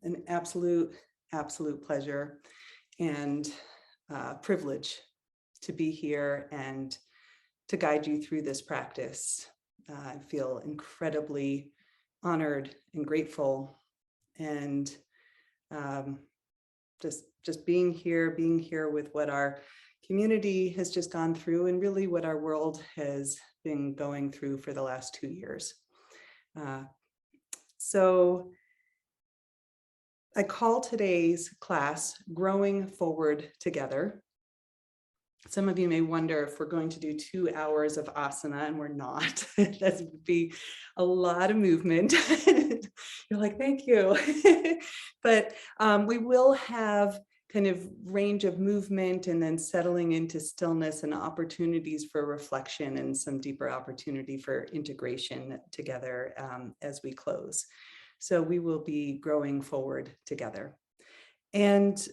an absolute pleasure and privilege to be here and to guide you through this practice. I feel incredibly honored and grateful, and just being here with what our community has just gone through, and really what our world has been going through for the last 2 years. So I call today's class Growing Forward Together. Some of you may wonder if we're going to do 2 hours of asana, and we're not. That would be a lot of movement. You're like, thank you. But we will have kind of range of movement and then settling into stillness and opportunities for reflection and some deeper opportunity for integration together as we close. So we will be growing forward together. And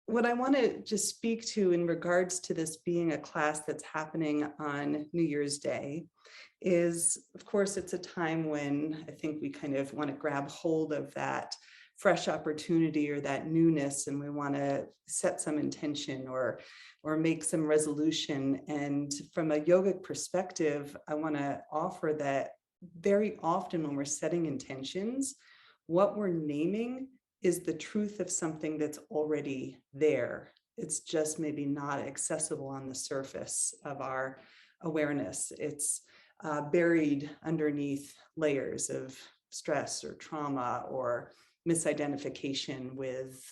what I want to just speak to in regards to this being a class that's happening on New Year's Day is, of course, it's a time when I think we kind of want to grab hold of that fresh opportunity or that newness, and we want to set some intention or make some resolution. And from a yogic perspective, I want to offer that very often when we're setting intentions, what we're naming is the truth of something that's already there. It's just maybe not accessible on the surface of our awareness. It's buried underneath layers of stress or trauma or misidentification with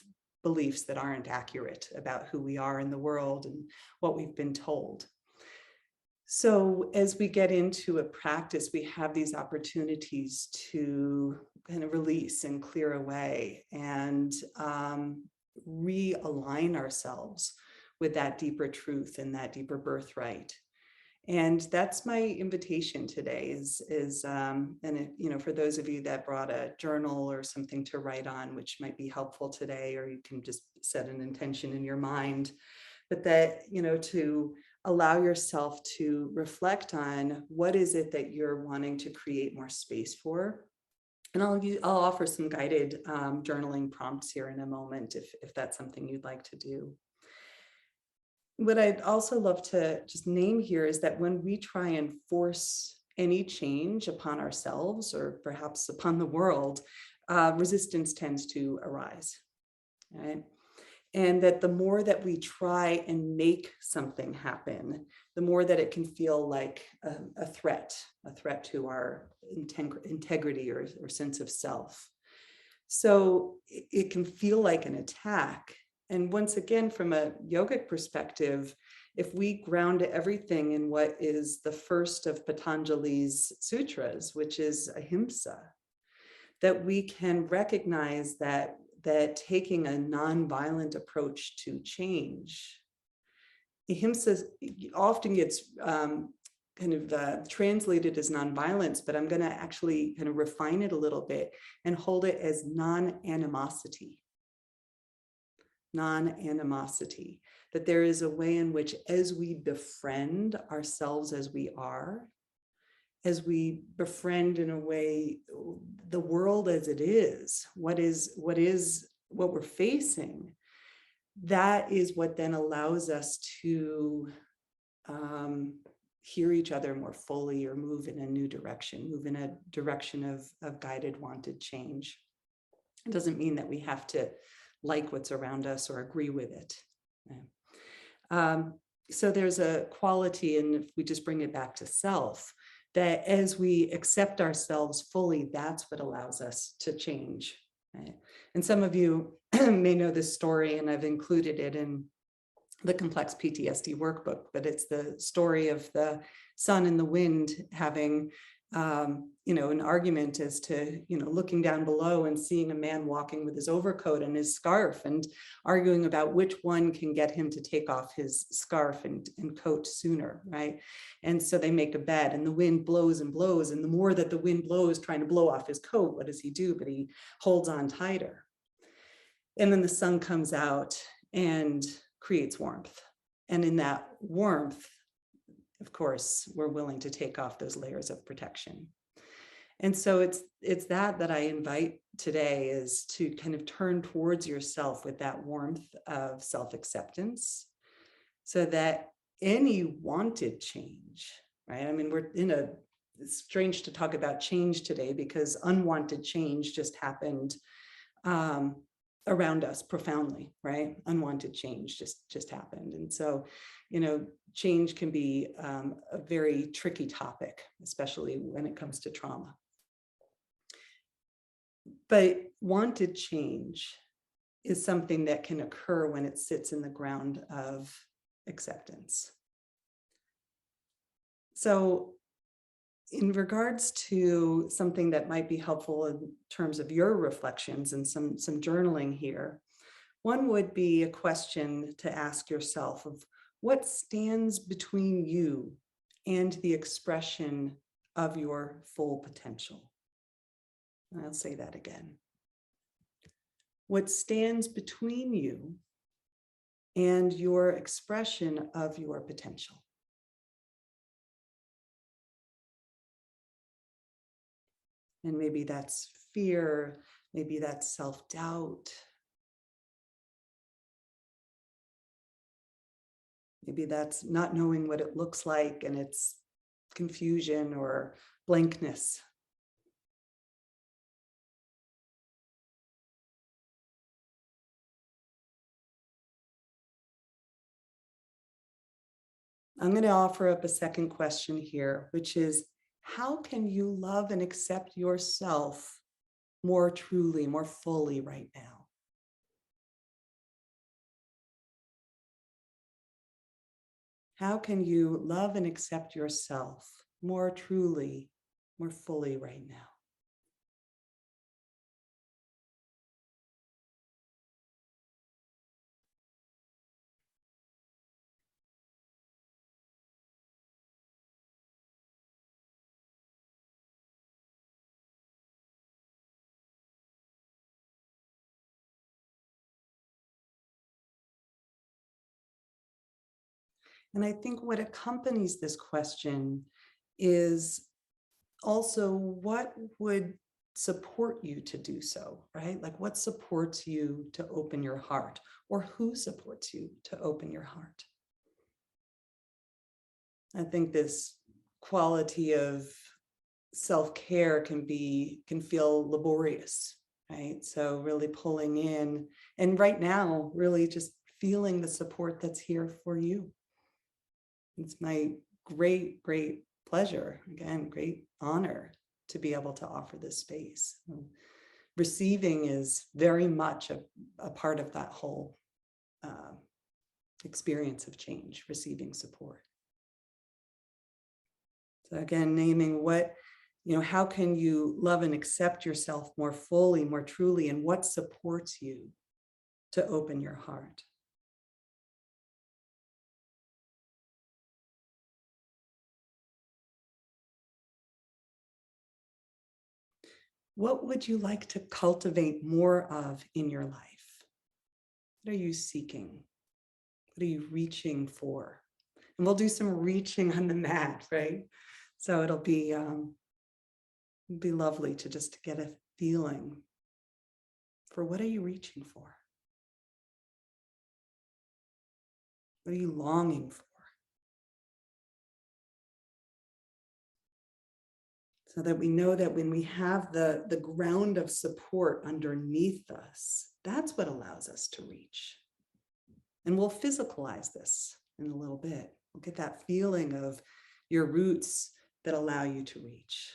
beliefs that aren't accurate about who we are in the world and what we've been told. So as we get into a practice, we have these opportunities to kind of release and clear away and realign ourselves with that deeper truth and that deeper birthright. And that's my invitation today for those of you that brought a journal or something to write on, which might be helpful today, or you can just set an intention in your mind, but that, to allow yourself to reflect on what is it that you're wanting to create more space for. And I'll offer some guided journaling prompts here in a moment if that's something you'd like to do. What I'd also love to just name here is that when we try and force any change upon ourselves or perhaps upon the world, resistance tends to arise, right? And that the more that we try and make something happen, the more that it can feel like a threat to our integrity or sense of self. So it can feel like an attack. And once again, from a yogic perspective, if we ground everything in what is the first of Patanjali's sutras, which is Ahimsa, that we can recognize that taking a non-violent approach to change. Ahimsa often gets translated as non-violence, but I'm going to actually kind of refine it a little bit and hold it as non-animosity. Non-animosity, that there is a way in which, as we befriend ourselves as we are, as we befriend in a way the world as it is, what we're facing, that is what then allows us to hear each other more fully or move in a new direction, move in a direction of guided, wanted change. It doesn't mean that we have to like what's around us or agree with it. So there's a quality, and if we just bring it back to self, that as we accept ourselves fully, that's what allows us to change. Right? And some of you may know this story, and I've included it in the Complex PTSD workbook, but it's the story of the sun and the wind having an argument as to, looking down below and seeing a man walking with his overcoat and his scarf and arguing about which one can get him to take off his scarf and coat sooner, right? And so they make a bet, and the wind blows and blows. And the more that the wind blows, trying to blow off his coat, what does he do? But he holds on tighter. And then the sun comes out and creates warmth. And in that warmth, of course, we're willing to take off those layers of protection. And so it's that I invite today, is to kind of turn towards yourself with that warmth of self-acceptance, so that any wanted change, right? I mean, it's strange to talk about change today because unwanted change just happened around us profoundly, right? Unwanted change just happened. And so, change can be a very tricky topic, especially when it comes to trauma. But wanted change is something that can occur when it sits in the ground of acceptance. So in regards to something that might be helpful in terms of your reflections and some journaling here, one would be a question to ask yourself of what stands between you and the expression of your full potential. And I'll say that again. What stands between you and your expression of your potential? And maybe that's fear, maybe that's self-doubt, maybe that's not knowing what it looks like and it's confusion or blankness. I'm going to offer up a second question here, which is, how can you love and accept yourself more truly, more fully right now? How can you love and accept yourself more truly, more fully right now? And I think what accompanies this question is also what would support you to do so, right? Like what supports you to open your heart, or who supports you to open your heart? I think this quality of self-care can feel laborious, right? So really pulling in, and right now, really just feeling the support that's here for you. It's my great, great pleasure, again, great honor to be able to offer this space. Receiving is very much a part of that whole experience of change, receiving support. So again, naming how can you love and accept yourself more fully, more truly, and what supports you to open your heart? What would you like to cultivate more of in your life? What are you seeking? What are you reaching for? And we'll do some reaching on the mat, right? So it'll be lovely to just get a feeling for what are you reaching for? What are you longing for? So that we know that when we have the ground of support underneath us, that's what allows us to reach. And we'll physicalize this in a little bit. We'll get that feeling of your roots that allow you to reach,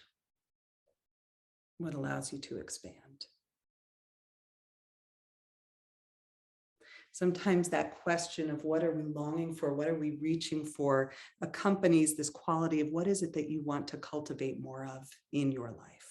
what allows you to expand. Sometimes that question of what are we longing for, what are we reaching for, accompanies this quality of what is it that you want to cultivate more of in your life.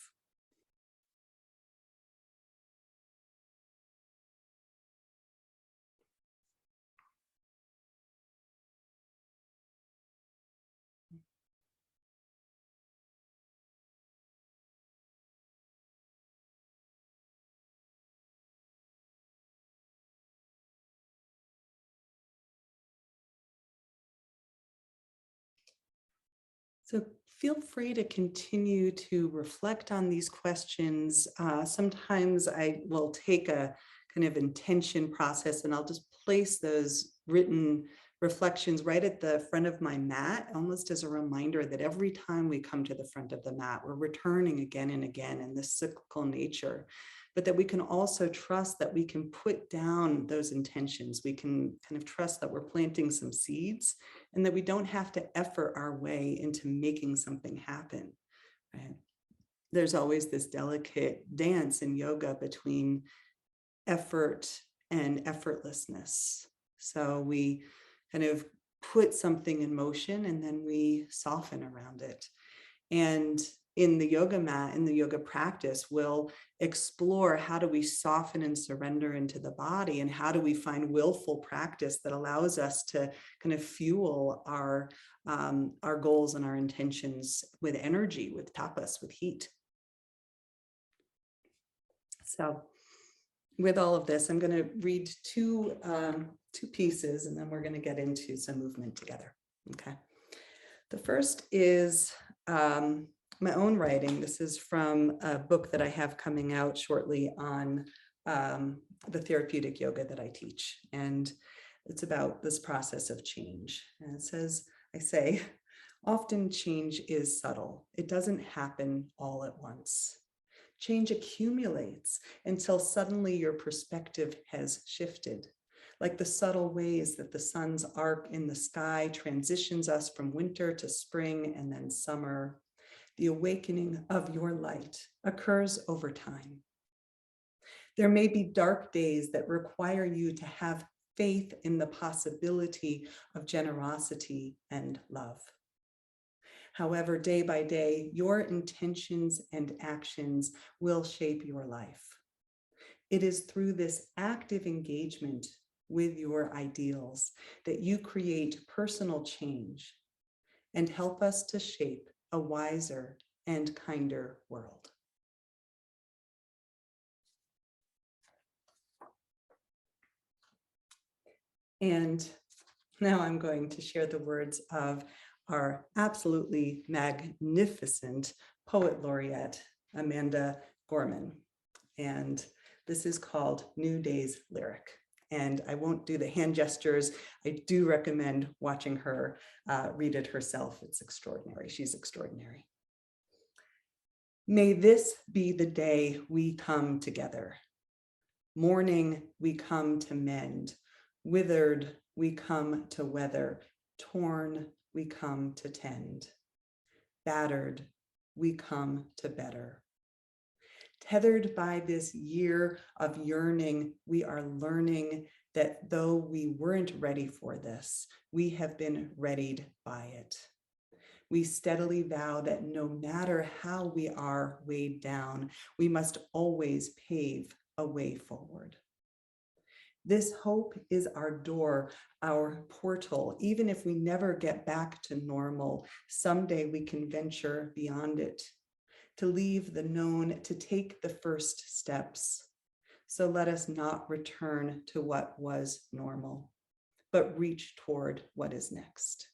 So feel free to continue to reflect on these questions. Sometimes I will take a kind of intention process and I'll just place those written reflections right at the front of my mat, almost as a reminder that every time we come to the front of the mat, we're returning again and again in this cyclical nature, but that we can also trust that we can put down those intentions. We can kind of trust that we're planting some seeds and that we don't have to effort our way into making something happen, right? There's always this delicate dance in yoga between effort and effortlessness. So we kind of put something in motion and then we soften around it. And in the yoga mat, in the yoga practice, we'll explore how do we soften and surrender into the body, and how do we find willful practice that allows us to kind of fuel our goals and our intentions with energy, with tapas, with heat. So with all of this, I'm going to read two pieces, and then we're going to get into some movement together. Okay. The first is my own writing. This is from a book that I have coming out shortly on the therapeutic yoga that I teach. And it's about this process of change. And it says, I say, often change is subtle. It doesn't happen all at once. Change accumulates until suddenly your perspective has shifted. Like the subtle ways that the sun's arc in the sky transitions us from winter to spring and then summer, the awakening of your light occurs over time. There may be dark days that require you to have faith in the possibility of generosity and love. However, day by day, your intentions and actions will shape your life. It is through this active engagement with your ideals that you create personal change and help us to shape a wiser and kinder world. And now I'm going to share the words of our absolutely magnificent poet laureate, Amanda Gorman. And this is called New Day's Lyric. And I won't do the hand gestures. I do recommend watching her read it herself. It's extraordinary. She's extraordinary. May this be the day we come together. Mourning, we come to mend. Withered, we come to weather. Torn, we come to tend. Battered, we come to better. Tethered by this year of yearning, we are learning that though we weren't ready for this, we have been readied by it. We steadily vow that no matter how we are weighed down, we must always pave a way forward. This hope is our door, our portal. Even if we never get back to normal, someday we can venture beyond it, to leave the known, to take the first steps. So let us not return to what was normal, but reach toward what is next.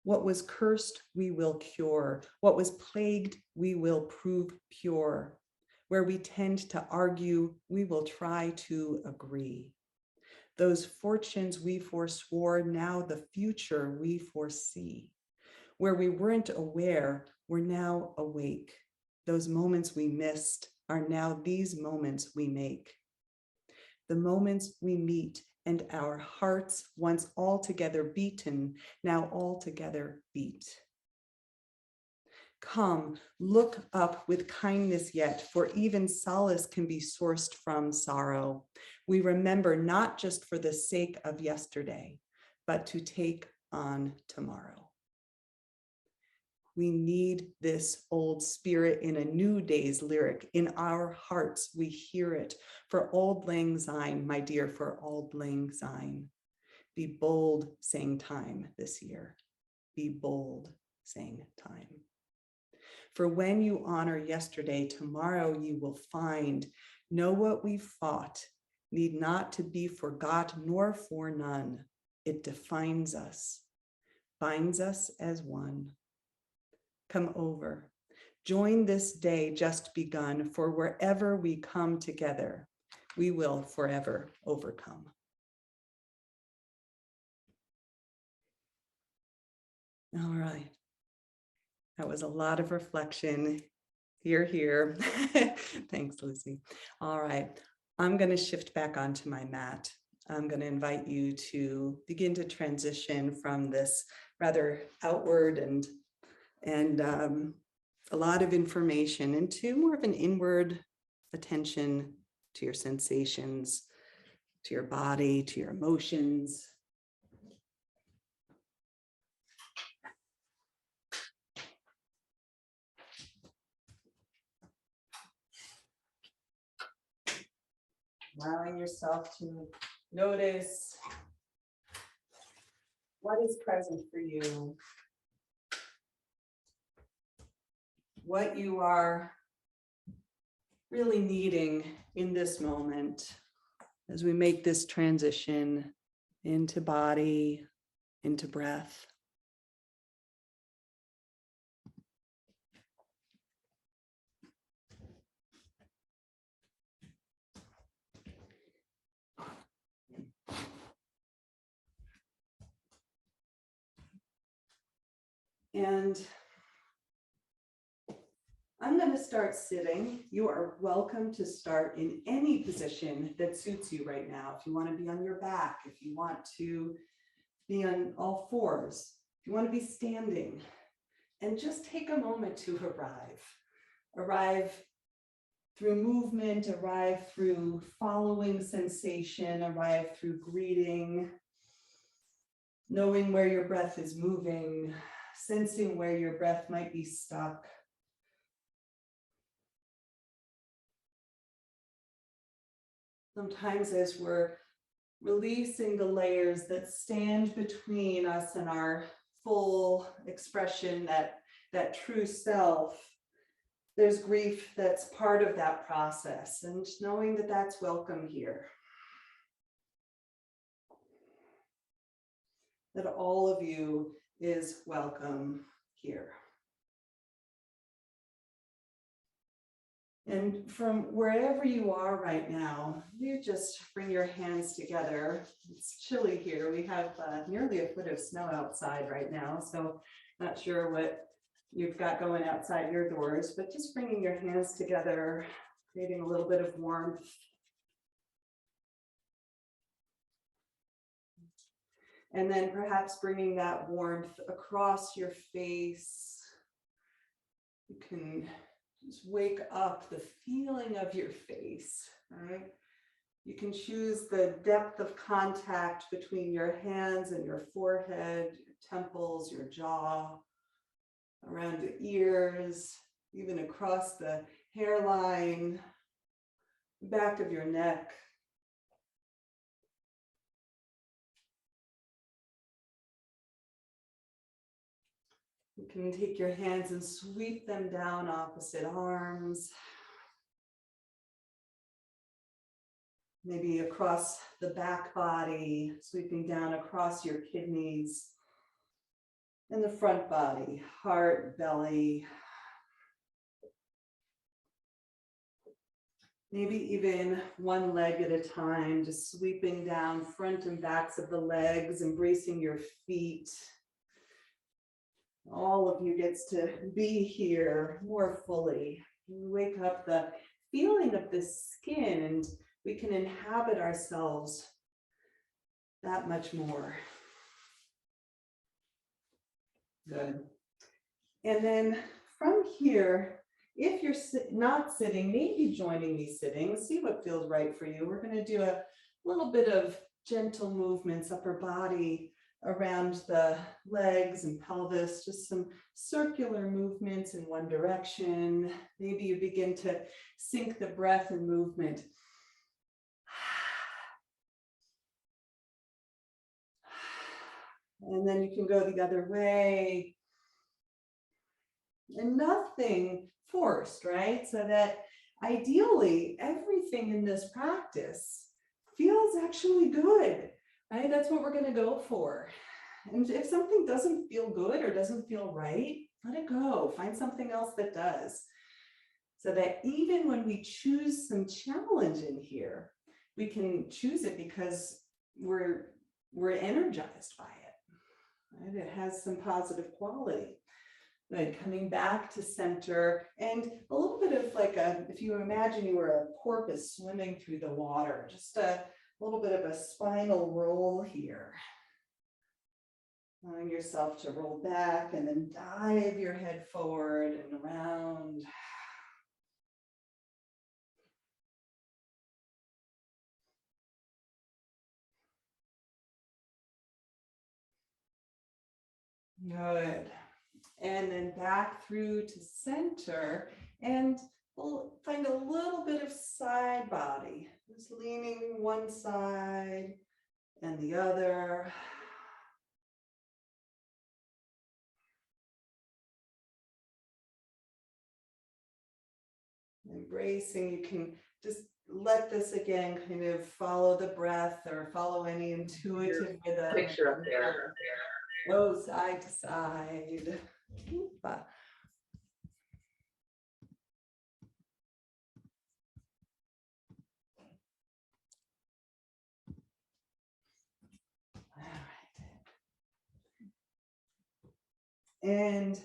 What was cursed, we will cure. What was plagued, we will prove pure. Where we tend to argue, we will try to agree. Those fortunes we forswore, now the future we foresee. Where we weren't aware, we're now awake. Those moments we missed are now these moments we make. The moments we meet and our hearts, once altogether beaten, now altogether beat. Come, look up with kindness yet, for even solace can be sourced from sorrow. We remember not just for the sake of yesterday, but to take on tomorrow. We need this old spirit in a new day's lyric. In our hearts, we hear it. For auld lang syne, my dear, for auld lang syne. Be bold, saying time this year. Be bold, saying time. For when you honor yesterday, tomorrow you will find, know what we fought, need not to be forgot nor for none. It defines us. binds us as one. Come over. Join this day just begun, for wherever we come together, we will forever overcome. All right. That was a lot of reflection. Here. Thanks, Lucy. All right. I'm going to shift back onto my mat. I'm going to invite you to begin to transition from this rather outward and a lot of information into more of an inward attention to your sensations, to your body, to your emotions. Allowing yourself to notice what is present for you, what you are really needing in this moment as we make this transition into body, into breath. And I'm going to start sitting. You are welcome to start in any position that suits you right now. If you want to be on your back, if you want to be on all fours, if you want to be standing, and just take a moment to arrive through movement, arrive through following sensation, arrive through greeting, knowing where your breath is moving, sensing where your breath might be stuck. Sometimes as we're releasing the layers that stand between us and our full expression, that true self, there's grief that's part of that process, and knowing that that's welcome here. That all of you is welcome here. And from wherever you are right now, you just bring your hands together. It's chilly here. We have nearly a foot of snow outside right now, so not sure what you've got going outside your doors, but just bringing your hands together, creating a little bit of warmth. And then perhaps bringing that warmth across your face. You can just wake up the feeling of your face, right? You can choose the depth of contact between your hands and your forehead, your temples, your jaw, around the ears, even across the hairline, back of your neck. You can take your hands and sweep them down opposite arms. Maybe across the back body, sweeping down across your kidneys. And the front body, heart, belly. Maybe even one leg at a time, just sweeping down front and backs of the legs, embracing your feet. All of you gets to be here more fully. You wake up the feeling of the skin, and we can inhabit ourselves that much more. Good. And then from here, if you're not sitting, maybe joining me sitting, see what feels right for you. We're going to do a little bit of gentle movements, upper body, around the legs and pelvis, just some circular movements in one direction. Maybe you begin to sync the breath and movement. And then you can go the other way. And nothing forced, right? So that ideally everything in this practice feels actually good, right? That's what we're going to go for. And if something doesn't feel good or doesn't feel right, let it go. Find something else that does. So that even when we choose some challenge in here, we can choose it because we're energized by it. Right? It has some positive quality. Good. Coming back to center, and a little bit of like if you imagine you were a porpoise swimming through the water, just a little bit of a spinal roll here. Allowing yourself to roll back and then dive your head forward and around. Good. And then back through to center, and we'll find a little bit of side body, just leaning one side and the other. Embracing, you can just let this again kind of follow the breath or follow any intuitive rhythm. Picture up there. Go side to side. All right. And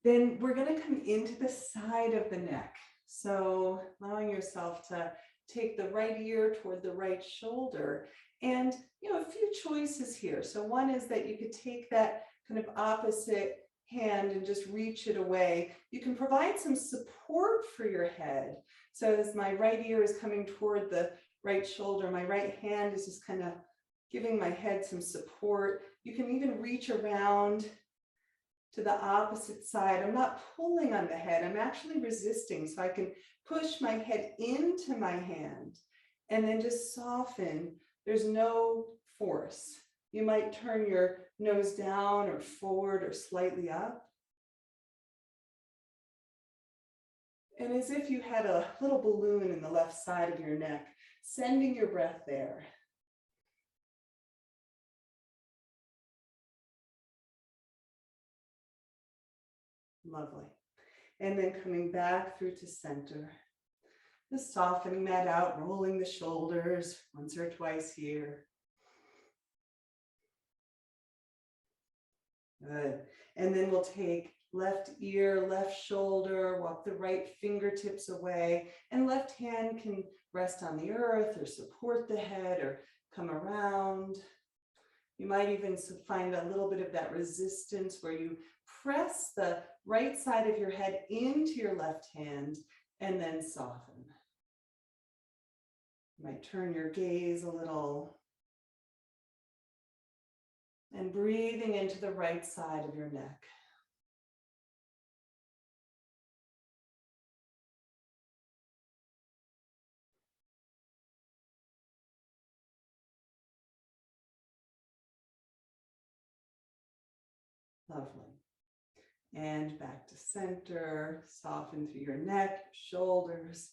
then we're going to come into the side of the neck. So allowing yourself to take the right ear toward the right shoulder. And, a few choices here. So one is that you could take that kind of opposite hand and just reach it away. You can provide some support for your head. So as my right ear is coming toward the right shoulder, my right hand is just kind of giving my head some support. You can even reach around to the opposite side. I'm not pulling on the head, I'm actually resisting. So I can push my head into my hand and then just soften. There's no force. You might turn your nose down or forward or slightly up. And as if you had a little balloon in the left side of your neck, sending your breath there. Lovely. And then coming back through to center. Just softening that out, rolling the shoulders once or twice here. Good. And then we'll take left ear, left shoulder, walk the right fingertips away, and left hand can rest on the earth or support the head or come around. You might even find a little bit of that resistance where you press the right side of your head into your left hand and then soften. You might turn your gaze a little and breathing into the right side of your neck. Lovely. And back to center, soften through your neck, shoulders.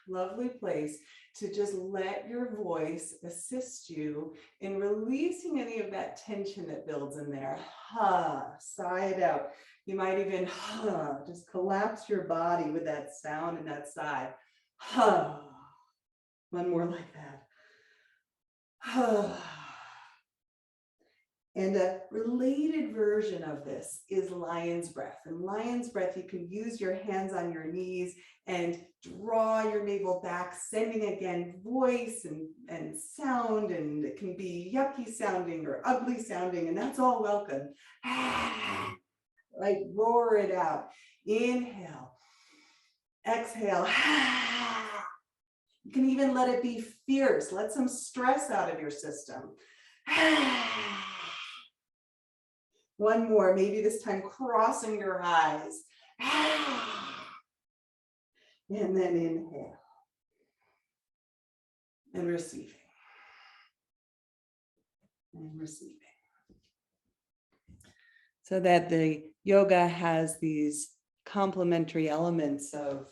Lovely place to just let your voice assist you in releasing any of that tension that builds in there. Sigh it out. You might even just collapse your body with that sound and that sigh. One more like that. And a related version of this is lion's breath. And lion's breath, you can use your hands on your knees and draw your navel back, sending again voice and sound, and it can be yucky sounding or ugly sounding, and that's all welcome. Like roar it out. Inhale, exhale. You can even let it be fierce. Let some stress out of your system. One more, maybe this time crossing your eyes. And then inhale. And receiving. And receiving. So that the yoga has these complementary elements of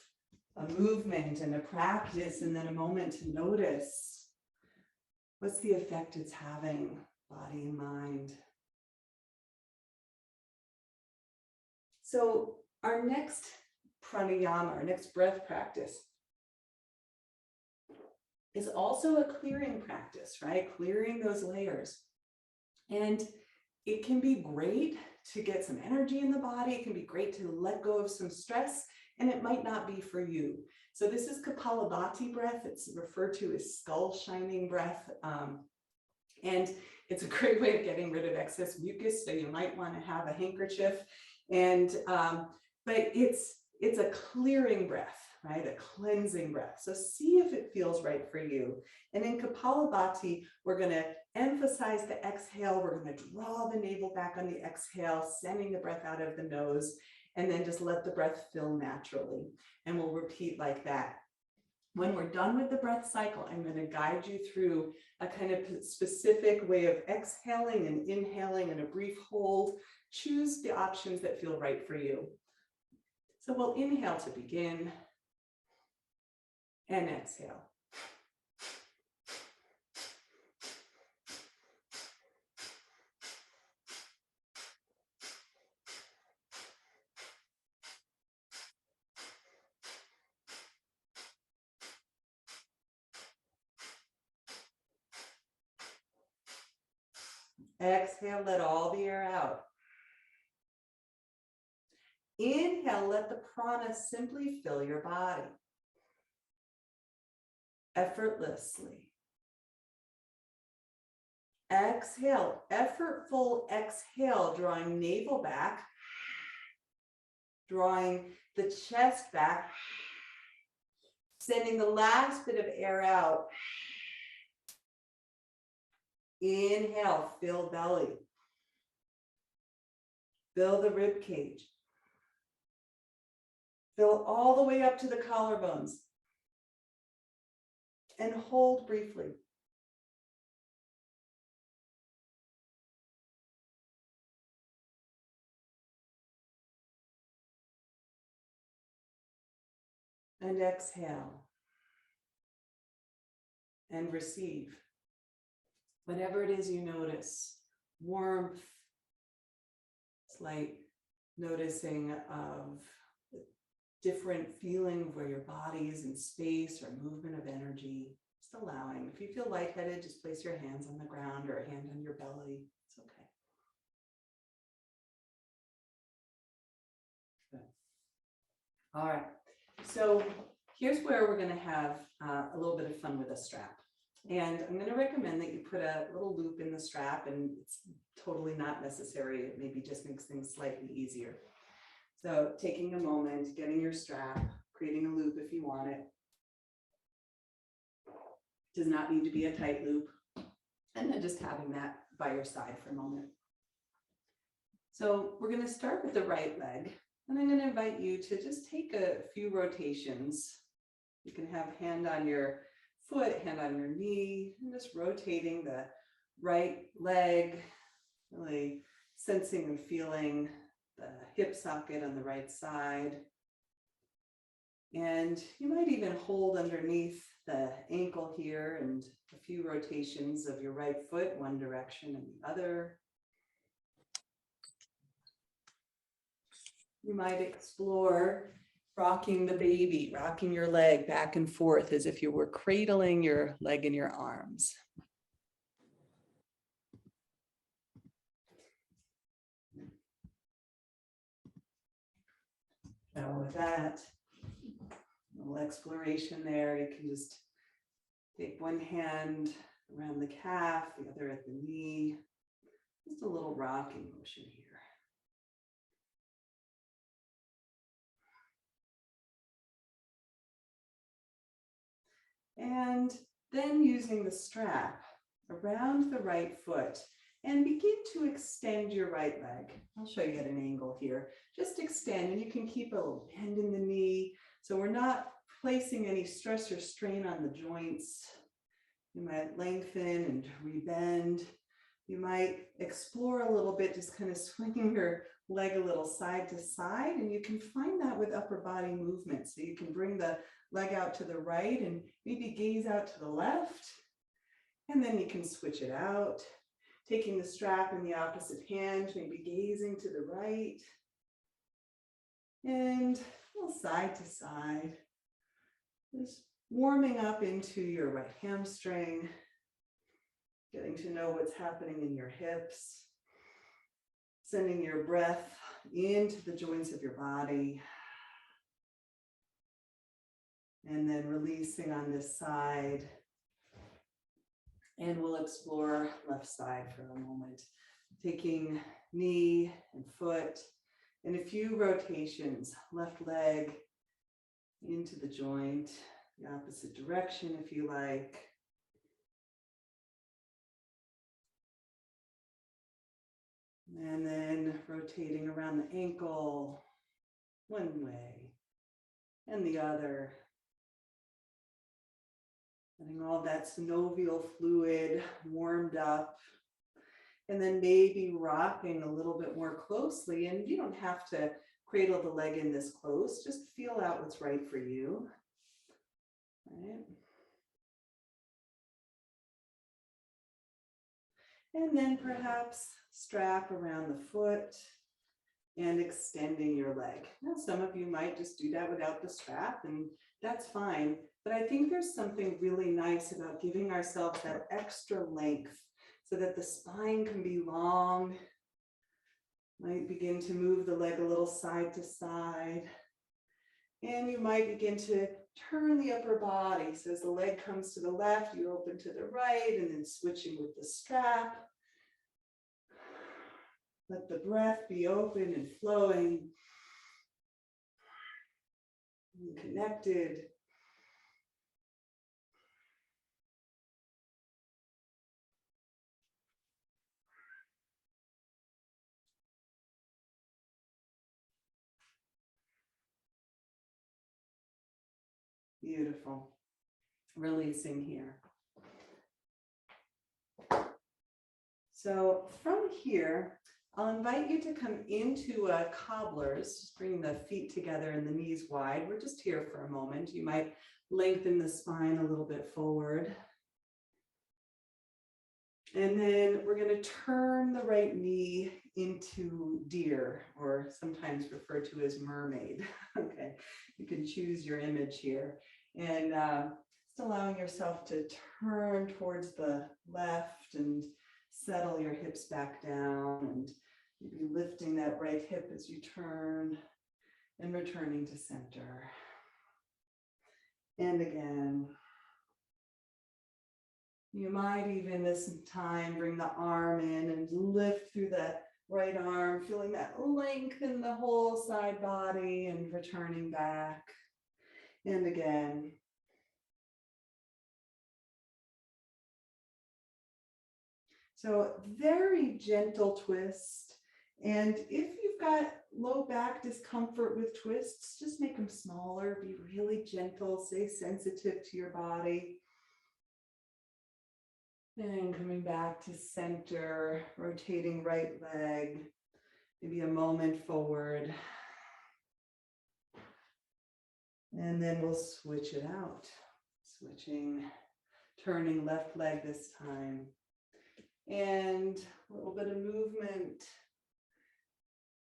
a movement and a practice, and then a moment to notice what's the effect it's having body and mind. So our next pranayama, our next breath practice, is also a clearing practice, right? Clearing those layers. And it can be great to get some energy in the body. It can be great to let go of some stress, and it might not be for you. So this is Kapalabhati breath. It's referred to as skull shining breath. And it's a great way of getting rid of excess mucus. So you might want to have a handkerchief. And but it's a clearing breath, right? A cleansing breath. So see if it feels right for you. And in Kapalabhati, we're going to emphasize the exhale. We're going to draw the navel back on the exhale, sending the breath out of the nose, and then just let the breath fill naturally. And we'll repeat like that. When we're done with the breath cycle, I'm going to guide you through a kind of specific way of exhaling and inhaling and a brief hold. Choose the options that feel right for you. So we'll inhale to begin and exhale. Exhale, let all the air out. Inhale, let the prana simply fill your body effortlessly. Exhale, effortful exhale, drawing navel back, drawing the chest back, sending the last bit of air out. Inhale, fill belly. Fill the rib cage. Fill all the way up to the collarbones. And hold briefly. And exhale. And receive. Whatever it is you notice, warmth, slight noticing of different feeling of where your body is in space or movement of energy, just allowing. If you feel lightheaded, just place your hands on the ground or a hand on your belly. It's okay. Good. All right. So here's where we're going to have a little bit of fun with a strap. And I'm going to recommend that you put a little loop in the strap, and it's totally not necessary. It maybe just makes things slightly easier. So taking a moment, getting your strap, creating a loop if you want it. Does not need to be a tight loop. And then just having that by your side for a moment. So we're going to start with the right leg. And I'm going to invite you to just take a few rotations. You can have hand on your foot, hand on your knee, and just rotating the right leg, really sensing and feeling the hip socket on the right side. And you might even hold underneath the ankle here and a few rotations of your right foot, one direction and the other. You might explore rocking the baby, rocking your leg back and forth as if you were cradling your leg in your arms. Now with that, a little exploration there, you can just take one hand around the calf, the other at the knee. Just a little rocking motion here. And then using the strap around the right foot and begin to extend your right leg. I'll show you at an angle here. Just extend, and you can keep a little bend in the knee. So we're not placing any stress or strain on the joints. You might lengthen and rebend. You might explore a little bit, just kind of swinging your leg a little side to side, and you can find that with upper body movement. So you can bring the leg out to the right and maybe gaze out to the left, and then you can switch it out. taking the strap in the opposite hand, maybe gazing to the right. And a little side to side. Just warming up into your right hamstring, getting to know what's happening in your hips, sending your breath into the joints of your body, and then releasing on this side. And we'll explore left side for a moment, taking knee and foot and a few rotations, left leg into the joint, the opposite direction if you like. And then rotating around the ankle one way and the other. Getting all that synovial fluid warmed up. And then maybe rocking a little bit more closely. And you don't have to cradle the leg in this close. Just feel out what's right for you. Right. And then perhaps strap around the foot and extending your leg. Now, some of you might just do that without the strap, and that's fine. But I think there's something really nice about giving ourselves that extra length so that the spine can be long. Might begin to move the leg a little side to side. And you might begin to turn the upper body. So as the leg comes to the left, you open to the right, and then switching with the strap. Let the breath be open and flowing and connected. Beautiful. Releasing here. So from here, I'll invite you to come into cobblers, just bring the feet together and the knees wide. We're just here for a moment. You might lengthen the spine a little bit forward. And then we're going to turn the right knee into deer, or sometimes referred to as mermaid. Okay, you can choose your image here. And just allowing yourself to turn towards the left and settle your hips back down, and maybe lifting that right hip as you turn and returning to center. And again. You might even this time bring the arm in and lift through that right arm, feeling that length in the whole side body and returning back. And again. So very gentle twist. And if you've got low back discomfort with twists, just make them smaller, be really gentle, stay sensitive to your body. And coming back to center, rotating right leg, maybe a moment forward. And then we'll switch it out. Switching, turning left leg this time. And a little bit of movement.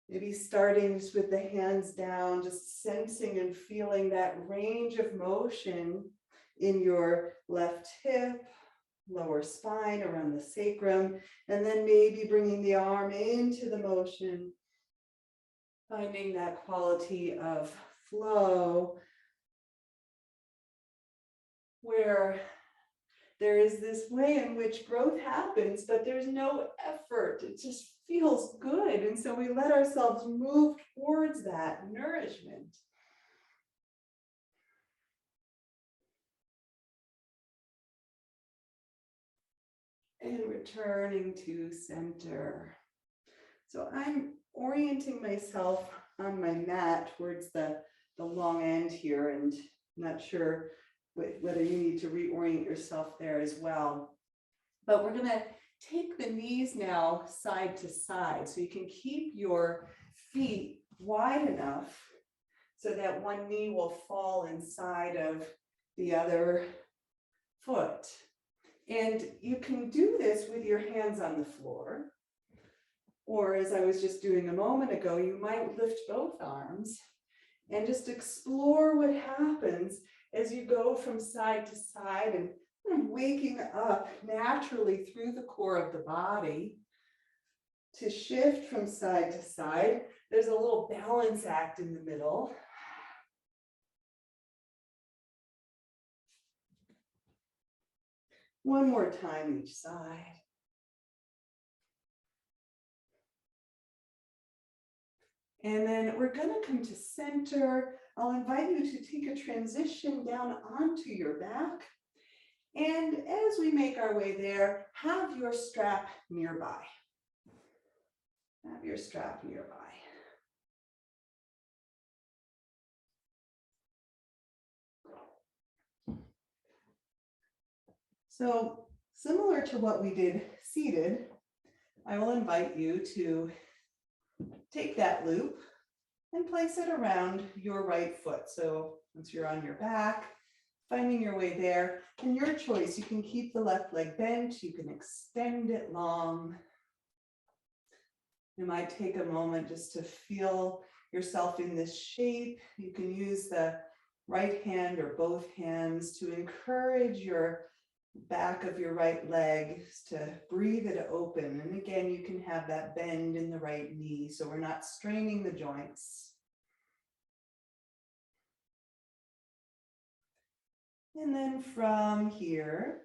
Maybe starting just with the hands down, just sensing and feeling that range of motion in your left hip, lower spine, around the sacrum, and then maybe bringing the arm into the motion, finding that quality of flow where there is this way in which growth happens, but there's no effort. It just feels good. And so we let ourselves move towards that nourishment. And returning to center. So I'm orienting myself on my mat towards the long end here, and not sure whether you need to reorient yourself there as well. But we're going to take the knees now side to side, so you can keep your feet wide enough so that one knee will fall inside of the other foot. And you can do this with your hands on the floor. Or as I was just doing a moment ago, you might lift both arms and just explore what happens as you go from side to side and waking up naturally through the core of the body to shift from side to side. There's a little balance act in the middle. One more time each side. And then we're going to come to center. I'll invite you to take a transition down onto your back. And as we make our way there, have your strap nearby. Have your strap nearby. So similar to what we did seated, I will invite you to take that loop and place it around your right foot. So once you're on your back, finding your way there, and your choice, you can keep the left leg bent, you can extend it long. You might take a moment just to feel yourself in this shape. You can use the right hand or both hands to encourage your back of your right leg to breathe it open. And again, you can have that bend in the right knee, so we're not straining the joints. And then from here,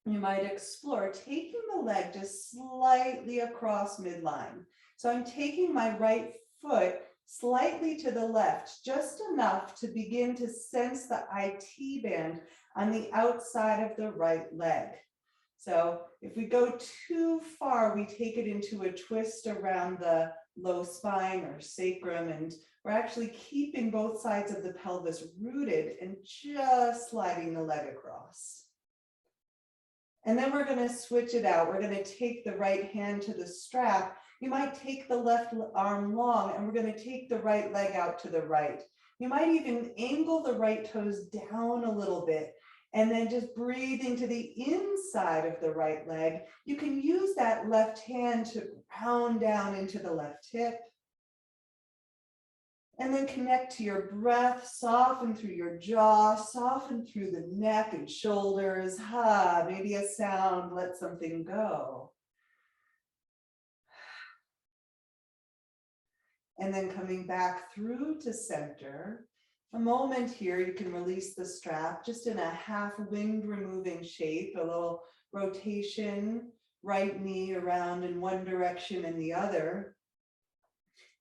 you might explore taking the leg just slightly across midline. So I'm taking my right foot slightly to the left, just enough to begin to sense the IT band on the outside of the right leg. So if we go too far, we take it into a twist around the low spine or sacrum, and we're actually keeping both sides of the pelvis rooted and just sliding the leg across. And then we're going to switch it out. We're going to take the right hand to the strap. You might take the left arm long, and we're going to take the right leg out to the right. You might even angle the right toes down a little bit, and then just breathing to the inside of the right leg. You can use that left hand to round down into the left hip. And then connect to your breath, soften through your jaw, soften through the neck and shoulders. Maybe a sound, let something go. And then coming back through to center. A moment here, you can release the strap just in a half wind removing shape, a little rotation, right knee around in one direction and the other.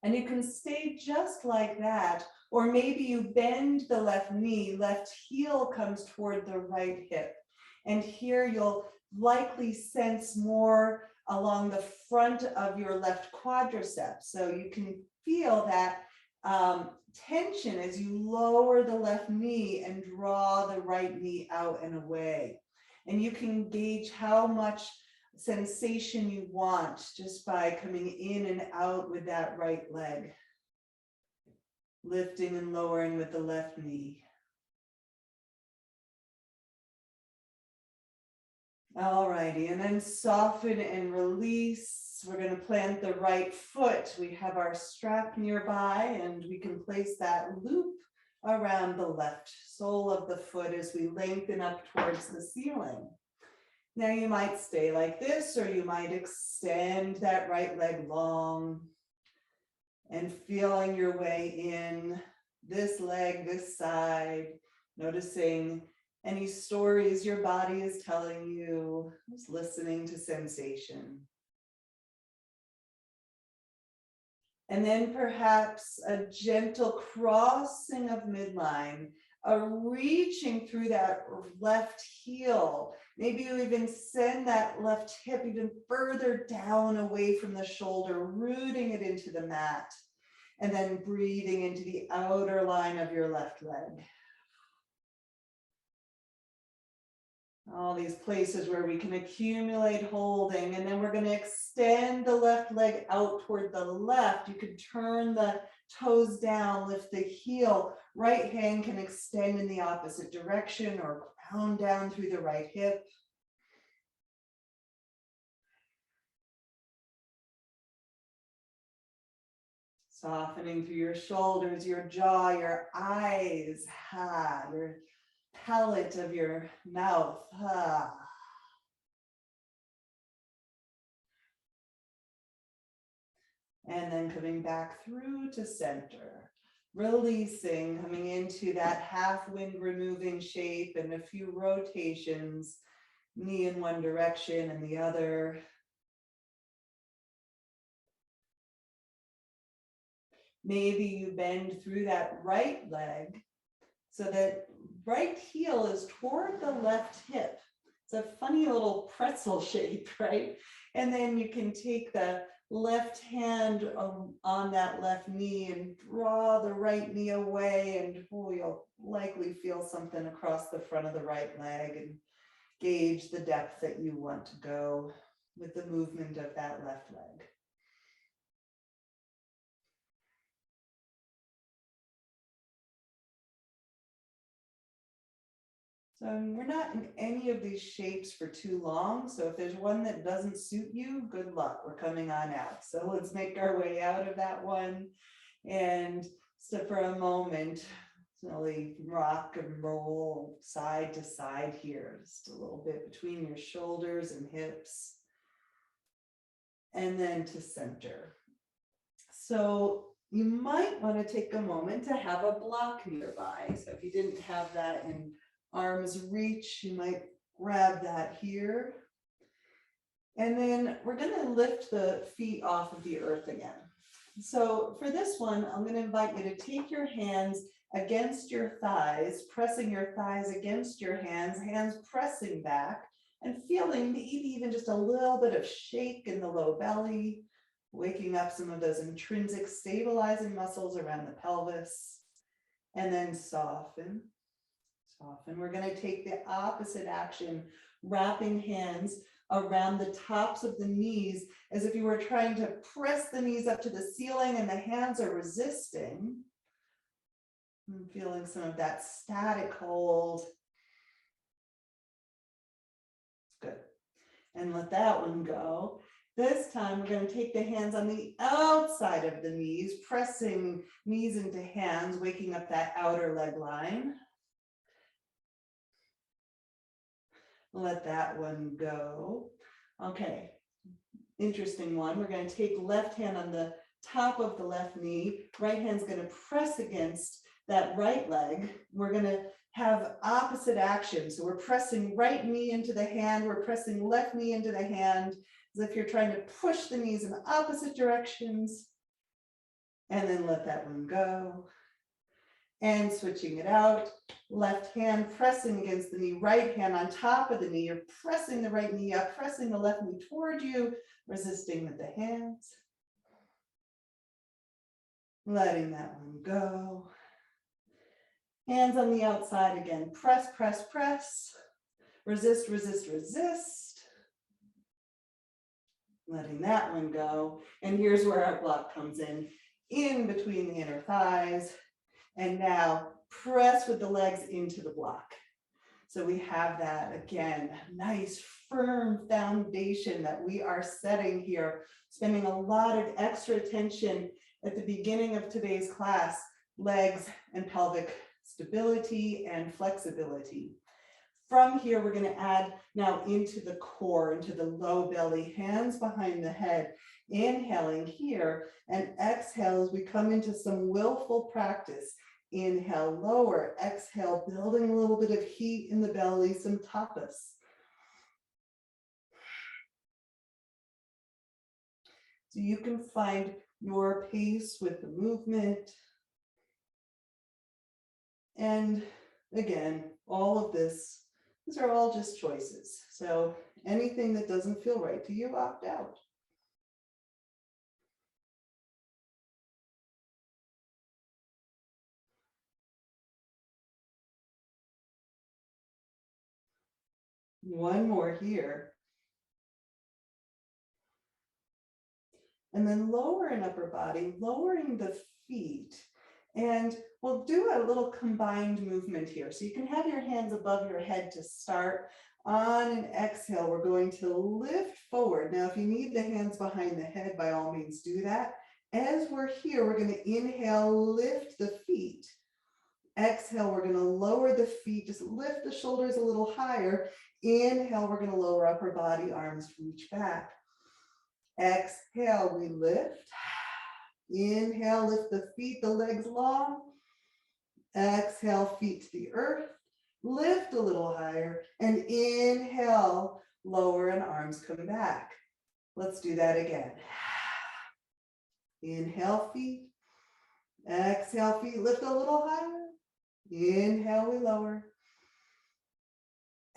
And you can stay just like that, or maybe you bend the left knee, left heel comes toward the right hip. And here you'll likely sense more along the front of your left quadriceps. So you can feel that tension as you lower the left knee and draw the right knee out and away. And you can gauge how much sensation you want just by coming in and out with that right leg, lifting and lowering with the left knee. All righty, and then soften and release. We're going to plant the right foot. We have our strap nearby, and we can place that loop around the left sole of the foot as we lengthen up towards the ceiling. Now you might stay like this, or you might extend that right leg long and feeling your way in this leg, this side, noticing any stories your body is telling you, just listening to sensation. And then perhaps a gentle crossing of midline, a reaching through that left heel. Maybe you even send that left hip even further down away from the shoulder, rooting it into the mat, and then breathing into the outer line of your left leg. All these places where we can accumulate holding, and then we're going to extend the left leg out toward the left. You could turn the toes down, lift the heel. Right hand can extend in the opposite direction or ground down through the right hip. Softening through your shoulders, your jaw, your eyes, your palate of your mouth. And then coming back through to center, releasing, coming into that half wind removing shape and a few rotations, knee in one direction and the other. Maybe you bend through that right leg so that right heel is toward the left hip. It's a funny little pretzel shape, right? And then you can take the left hand on that left knee and draw the right knee away, and you'll likely feel something across the front of the right leg, and gauge the depth that you want to go with the movement of that left leg. So we're not in any of these shapes for too long. So if there's one that doesn't suit you, good luck. We're coming on out. So let's make our way out of that one. And so for a moment, slowly rock and roll side to side here, just a little bit between your shoulders and hips. And then to center. So you might want to take a moment to have a block nearby. So if you didn't have that in arm's reach, you might grab that here. And then we're going to lift the feet off of the earth again. So for this one, I'm going to invite you to take your hands against your thighs, pressing your thighs against your hands, hands pressing back, and feeling maybe even just a little bit of shake in the low belly, waking up some of those intrinsic stabilizing muscles around the pelvis, and then soften. Soften. We're going to take the opposite action, wrapping hands around the tops of the knees as if you were trying to press the knees up to the ceiling and the hands are resisting. I'm feeling some of that static hold. Good. And let that one go. This time we're going to take the hands on the outside of the knees, pressing knees into hands, waking up that outer leg line. Let that one go. Okay, interesting one. We're going to take left hand on the top of the left knee. Right hand's going to press against that right leg. We're going to have opposite action. So we're pressing right knee into the hand. We're pressing left knee into the hand, as if you're trying to push the knees in opposite directions. And then let that one go. And switching it out, left hand pressing against the knee, right hand on top of the knee. You're pressing the right knee up, pressing the left knee toward you, resisting with the hands. Letting that one go. Hands on the outside again. Press, press, press. Resist, resist, resist. Letting that one go. And here's where our block comes in between the inner thighs. And now press with the legs into the block. So we have that again, nice firm foundation that we are setting here, spending a lot of extra attention at the beginning of today's class, legs and pelvic stability and flexibility. From here, we're going to add now into the core, into the low belly, hands behind the head, inhaling here, and exhale as we come into some willful practice. Inhale, lower, exhale, building a little bit of heat in the belly, some tapas. So you can find your pace with the movement. And again, all of this, these are all just choices. So anything that doesn't feel right to you, opt out. One more here. And then lower in upper body, lowering the feet. And we'll do a little combined movement here. So you can have your hands above your head to start. On an exhale, we're going to lift forward. Now, if you need the hands behind the head, by all means do that. As we're here, we're going to inhale, lift the feet. Exhale, we're going to lower the feet, just lift the shoulders a little higher. Inhale, we're going to lower upper body, arms reach back. Exhale, we lift. Inhale, lift the feet, the legs long. Exhale, feet to the earth. Lift a little higher. And inhale, lower and arms come back. Let's do that again. Inhale, feet. Exhale, feet lift a little higher. Inhale, we lower.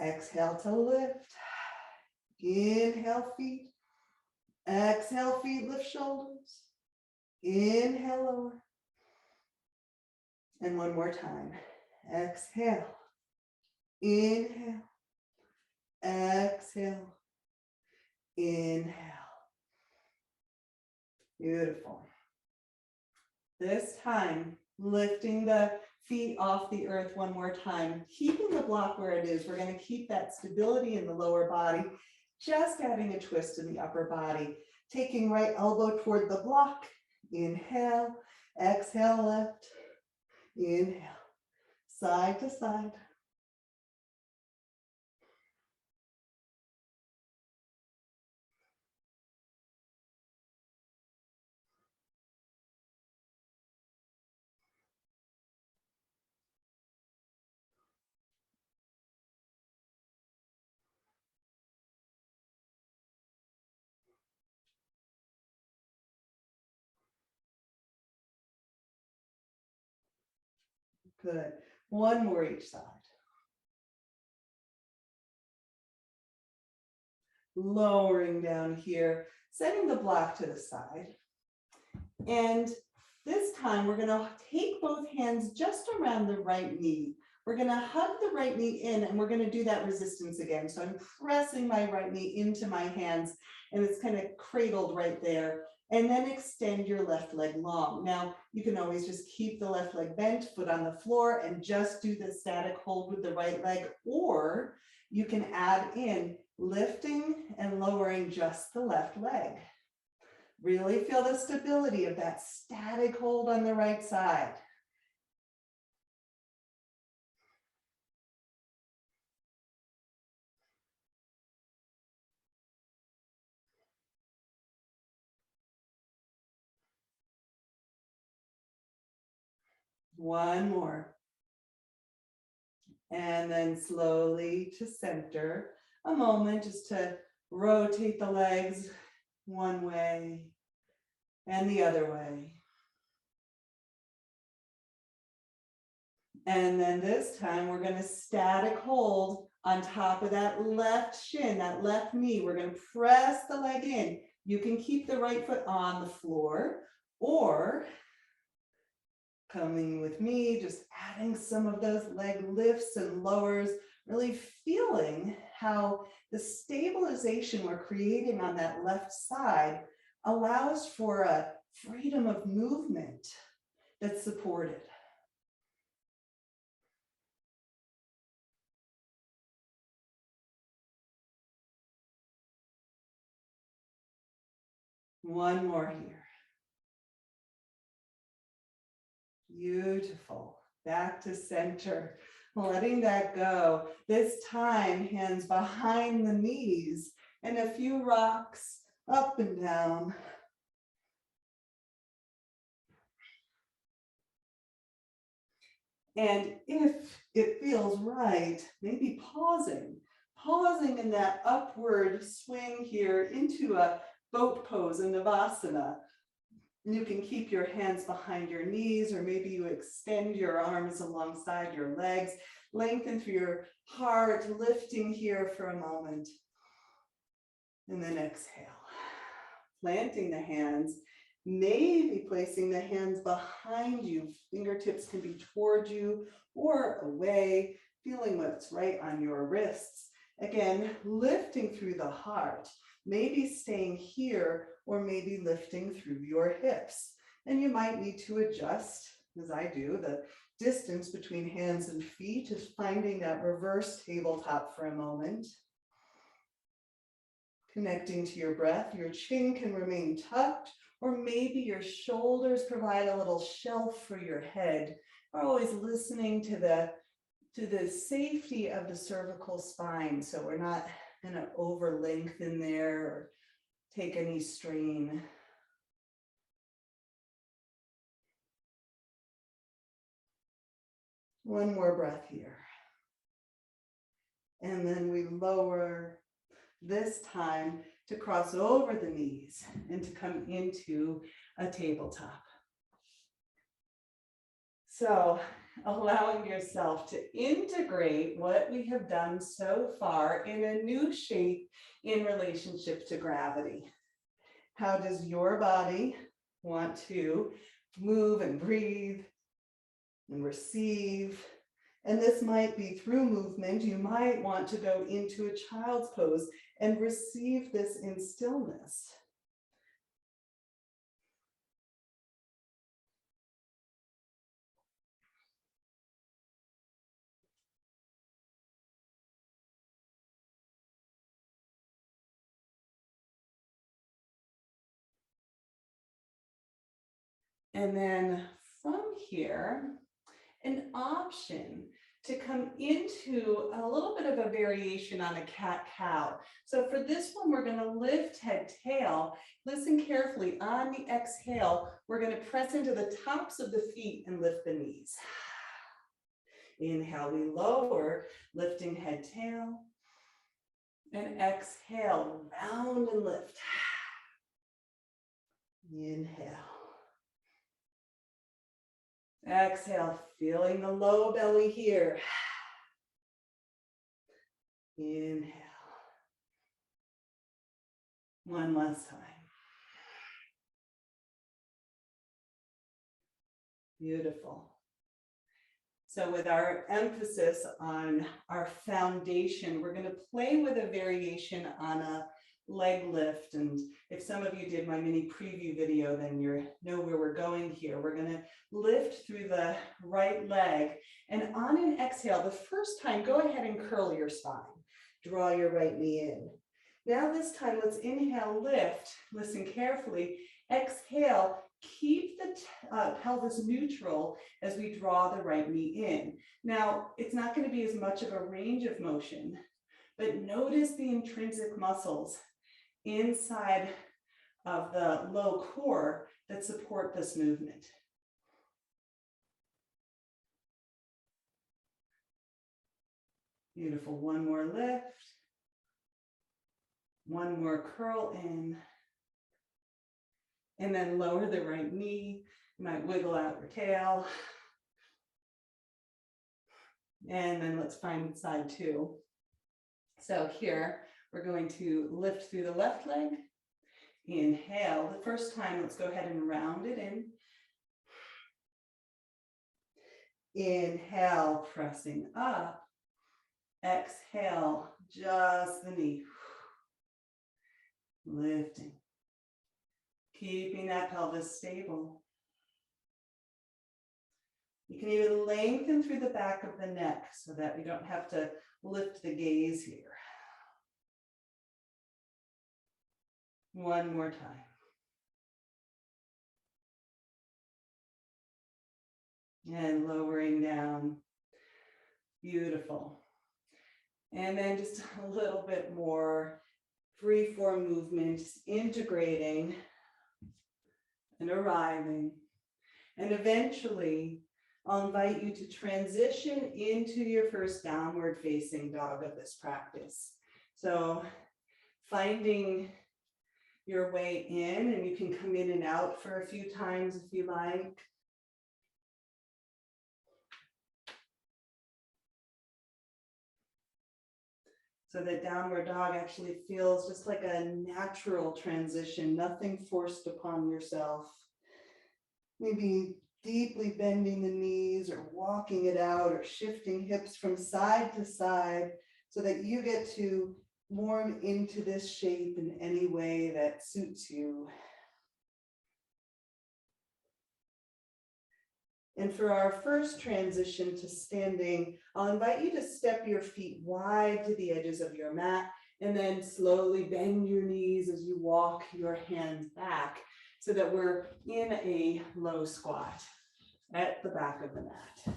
Exhale to lift. Inhale, feet. Exhale, feet lift shoulders. Inhale, lower. And one more time. Exhale. Inhale. Exhale. Inhale. Beautiful. This time, lifting the feet off the earth one more time, keeping the block where it is. We're going to keep that stability in the lower body, just adding a twist in the upper body. Taking right elbow toward the block. Inhale, exhale, lift. Inhale, side to side. Good. One more each side. Lowering down here, setting the block to the side. And this time we're going to take both hands just around the right knee. We're going to hug the right knee in, and we're going to do that resistance again. So I'm pressing my right knee into my hands, and it's kind of cradled right there. And then extend your left leg long. Now, you can always just keep the left leg bent, foot on the floor, and just do the static hold with the right leg, or you can add in lifting and lowering just the left leg. Really feel the stability of that static hold on the right side. One more. And then slowly to center. A moment just to rotate the legs one way and the other way. And then this time we're going to static hold on top of that left shin, that left knee. We're going to press the leg in. You can keep the right foot on the floor, or coming with me, just adding some of those leg lifts and lowers, really feeling how the stabilization we're creating on that left side allows for a freedom of movement that's supported. One more here. Beautiful. Back to center. Letting that go. This time, hands behind the knees and a few rocks up and down. And if it feels right, maybe pausing in that upward swing here into a boat pose in Navasana. You can keep your hands behind your knees, or maybe you extend your arms alongside your legs, lengthen through your heart, lifting here for a moment. And then exhale, planting the hands, maybe placing the hands behind you. Fingertips can be toward you or away, feeling what's right on your wrists. Again, lifting through the heart, maybe staying here or maybe lifting through your hips. And you might need to adjust, as I do, the distance between hands and feet, is finding that reverse tabletop for a moment. Connecting to your breath, your chin can remain tucked Or maybe your shoulders provide a little shelf for your head. We're always listening to the safety of the cervical spine, so we're not going to over lengthen there or take any strain. One more breath here. And then we lower this time to cross over the knees and to come into a tabletop. So allowing yourself to integrate what we have done so far in a new shape in relationship to gravity. How does your body want to move and breathe and receive? And this might be through movement. You might want to go into a child's pose and receive this in stillness. And then from here, an option to come into a little bit of a variation on a cat-cow. So for this one, we're going to lift head, tail. Listen carefully. On the exhale, we're going to press into the tops of the feet and lift the knees. Inhale, we lower, lifting head, tail. And exhale, round and lift. Inhale. Exhale, feeling the low belly here. Inhale. One last time. Beautiful. So with our emphasis on our foundation, we're going to play with a variation on a leg lift. And if some of you did my mini preview video, then you know where we're going here. We're going to lift through the right leg. And on an exhale, the first time, go ahead and curl your spine. Draw your right knee in. Now this time, let's inhale, lift. Listen carefully. Exhale, keep the pelvis neutral as we draw the right knee in. Now, it's not going to be as much of a range of motion, but notice the intrinsic muscles inside of the low core that support this movement. Beautiful. One more lift. One more curl in. And then lower the right knee. You might wiggle out your tail. And then let's find side two. So here, we're going to lift through the left leg. Inhale. The first time, let's go ahead and round it in. Inhale, pressing up. Exhale, just the knee. Lifting. Keeping that pelvis stable. You can even lengthen through the back of the neck so that we don't have to lift the gaze here. One more time. And lowering down. Beautiful. And then just a little bit more free form movement, integrating and arriving. And eventually, I'll invite you to transition into your first downward facing dog of this practice. So finding your way in, and you can come in and out for a few times if you like. So that downward dog actually feels just like a natural transition, nothing forced upon yourself. Maybe deeply bending the knees or walking it out or shifting hips from side to side so that you get to warm into this shape in any way that suits you. And for our first transition to standing, I'll invite you to step your feet wide to the edges of your mat and then slowly bend your knees as you walk your hands back. so that we're in a low squat at the back of the mat.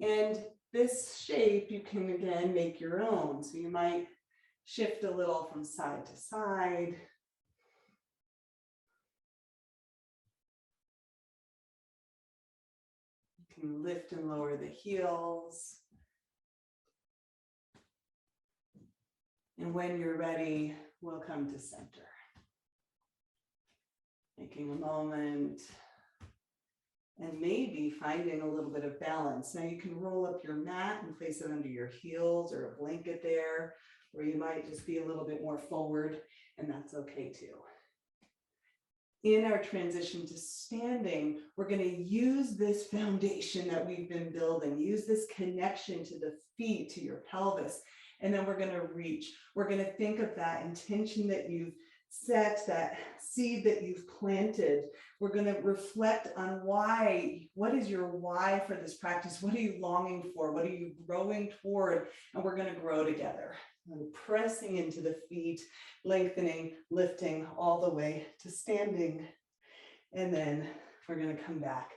And this shape you can again make your own. So you might shift a little from side to side. You can lift and lower the heels. And when you're ready, we'll come to center. Taking a moment and maybe finding a little bit of balance. Now you can roll up your mat and place it under your heels or a blanket there, or you might just be a little bit more forward, and that's okay too. In our transition to standing, we're going to use this foundation that we've been building, use this connection to the feet, to your pelvis, and then we're going to reach. We're going to think of that intention that you've set, that seed that you've planted. We're going to reflect on why. What is your why for this practice? What are you longing for? What are you growing toward? And we're going to grow together. And pressing into the feet, lengthening, lifting all the way to standing. And then we're going to come back.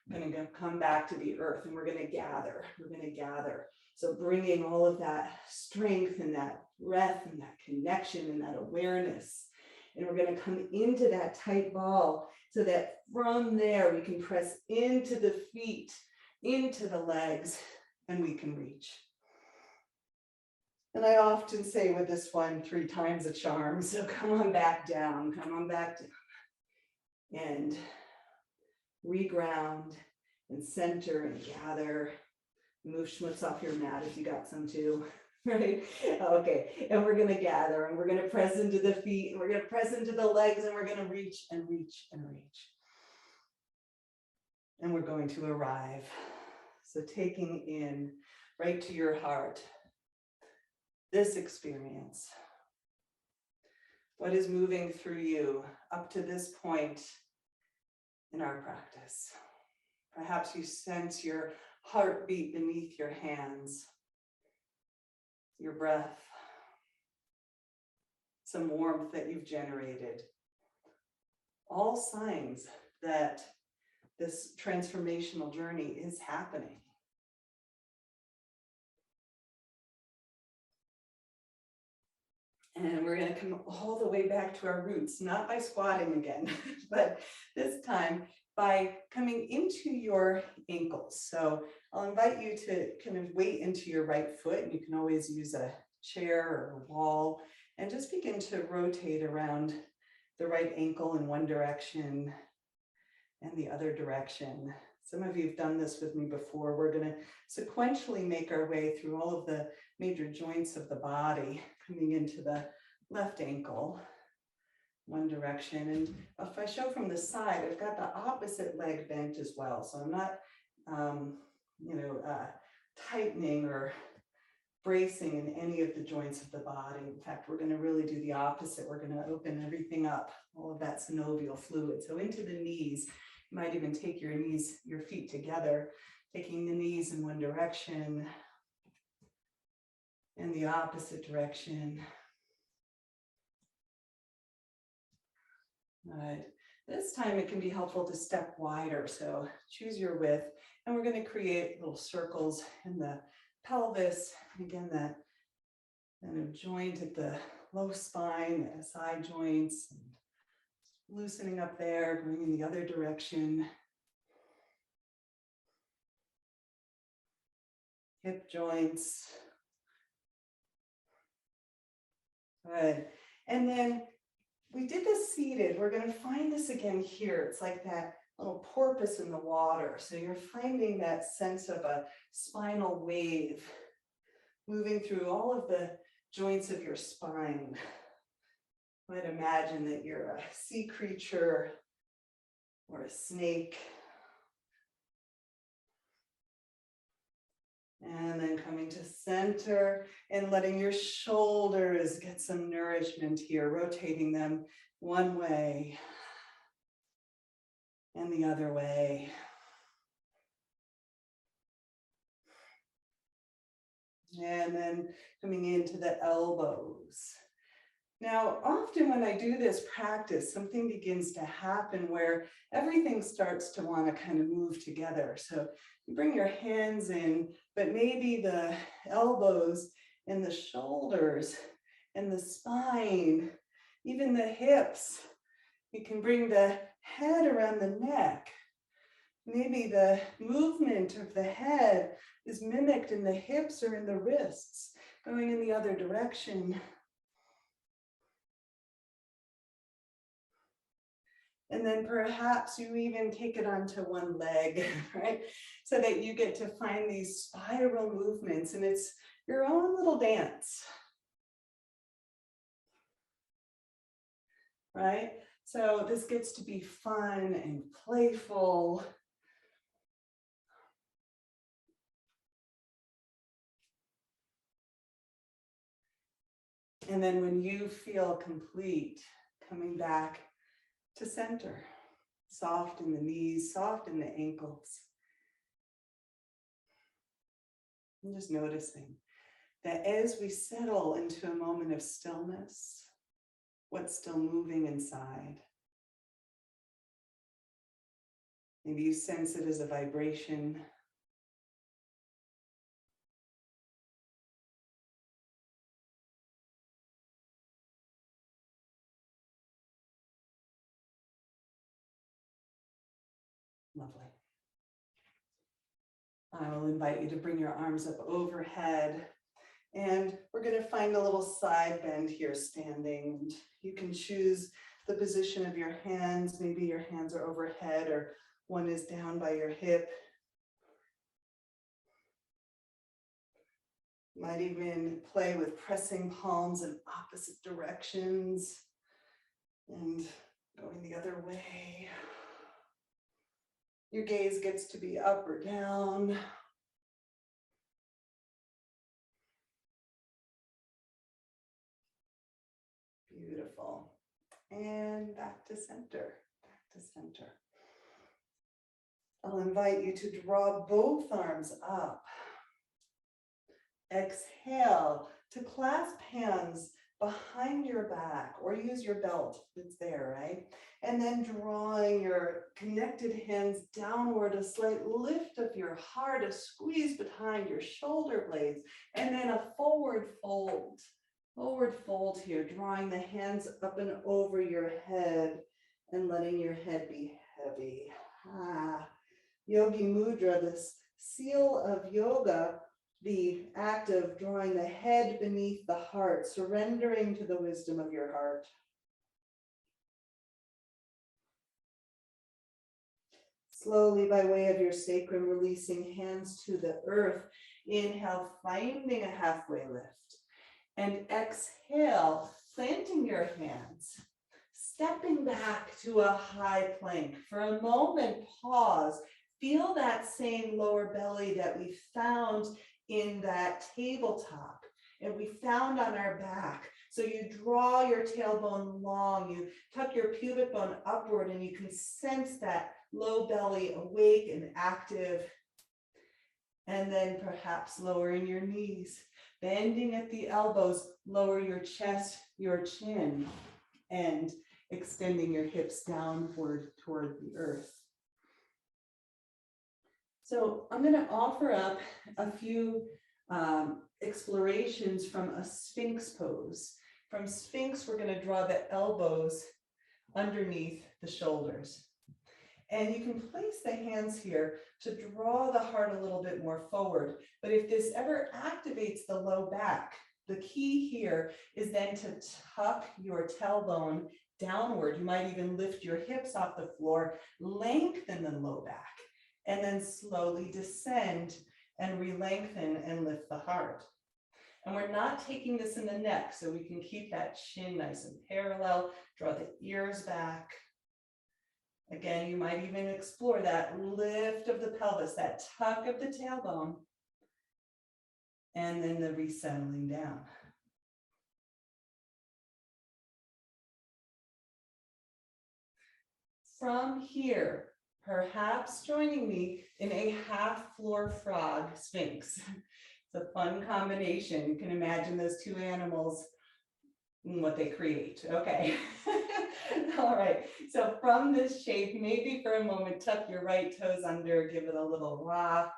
We're going to come back to the earth, and we're going to gather. We're going to gather. So bringing all of that strength and that breath and that connection and that awareness. And we're going to come into that tight ball so that from there we can press into the feet, into the legs, and we can reach. And I often say with this one, 3 times a charm. So come on back down, come on back down. And reground and center and gather. Move schmutz off your mat if you got some too. Right? Okay, and we're gonna gather and we're gonna press into the feet and we're gonna press into the legs and we're gonna reach and reach and reach. And we're going to arrive. So taking in right to your heart, this experience. What is moving through you up to this point in our practice? Perhaps you sense your heartbeat beneath your hands. Your breath, some warmth that you've generated. All signs that this transformational journey is happening. And we're going to come all the way back to our roots, not by squatting again, but this time by coming into your ankles. So I'll invite you to kind of weight into your right foot, and you can always use a chair or a wall, and just begin to rotate around the right ankle in one direction and the other direction. Some of you have done this with me before. We're going to sequentially make our way through all of the major joints of the body, coming into the left ankle, one direction. And if I show from the side, I've got the opposite leg bent as well. So I'm not, tightening or bracing in any of the joints of the body. In fact, we're going to really do the opposite. We're going to open everything up, all of that synovial fluid. So into the knees. You might even take your knees, your feet together, taking the knees in one direction and the opposite direction. All right. This time it can be helpful to step wider. So choose your width, and we're going to create little circles in the pelvis. Again, that kind of joint at the low spine, the SI joints, loosening up there, going in the other direction. Hip joints. Good. And then we did this seated. We're going to find this again here. It's like that little porpoise in the water. So you're finding that sense of a spinal wave moving through all of the joints of your spine. You might imagine that you're a sea creature or a snake. And then coming to center and letting your shoulders get some nourishment here, rotating them one way and the other way. And then coming into the elbows. Now, often when I do this practice, something begins to happen where everything starts to want to kind of move together. So you bring your hands in, but maybe the elbows and the shoulders and the spine, even the hips. You can bring the head around the neck. Maybe the movement of the head is mimicked in the hips or in the wrists, going in the other direction. And then perhaps you even take it onto one leg, right? So that you get to find these spiral movements, and it's your own little dance, right? So this gets to be fun and playful. And then when you feel complete, coming back to center, soft in the knees, soft in the ankles. And just noticing that as we settle into a moment of stillness, what's still moving inside. Maybe you sense it as a vibration. Lovely. I will invite you to bring your arms up overhead, and we're going to find a little side bend here standing. You can choose the position of your hands. Maybe your hands are overhead or one is down by your hip. Might even play with pressing palms in opposite directions and going the other way. Your gaze gets to be up or down. Beautiful. And back to center, back to center. I'll invite you to draw both arms up. Exhale to clasp hands behind your back or use your belt that's there, right? And then drawing your connected hands downward, a slight lift of your heart, a squeeze behind your shoulder blades, and then a forward fold here, drawing the hands up and over your head and letting your head be heavy. Yogi Mudra, this seal of yoga, the act of drawing the head beneath the heart, surrendering to the wisdom of your heart. Slowly, by way of your sacrum, releasing hands to the earth. Inhale, finding a halfway lift. And exhale, planting your hands, stepping back to a high plank. For a moment, pause. Feel that same lower belly that we found in that tabletop and we found on our back. So you draw your tailbone long, you tuck your pubic bone upward, and you can sense that low belly awake and active. And then perhaps lowering your knees, bending at the elbows, lower your chest, your chin, and extending your hips downward toward the earth. So I'm going to offer up a few explorations from a Sphinx pose. From Sphinx, we're going to draw the elbows underneath the shoulders. And you can place the hands here to draw the heart a little bit more forward. But if this ever activates the low back, the key here is then to tuck your tailbone downward. You might even lift your hips off the floor, lengthen the low back, and then slowly descend and re-lengthen and lift the heart. And we're not taking this in the neck, so we can keep that chin nice and parallel, draw the ears back. Again, you might even explore that lift of the pelvis, that tuck of the tailbone, and then the resettling down. From here, perhaps joining me in a half floor frog Sphinx. It's a fun combination. You can imagine those two animals what they create. Okay. All right. So from this shape, maybe for a moment, tuck your right toes under, give it a little rock.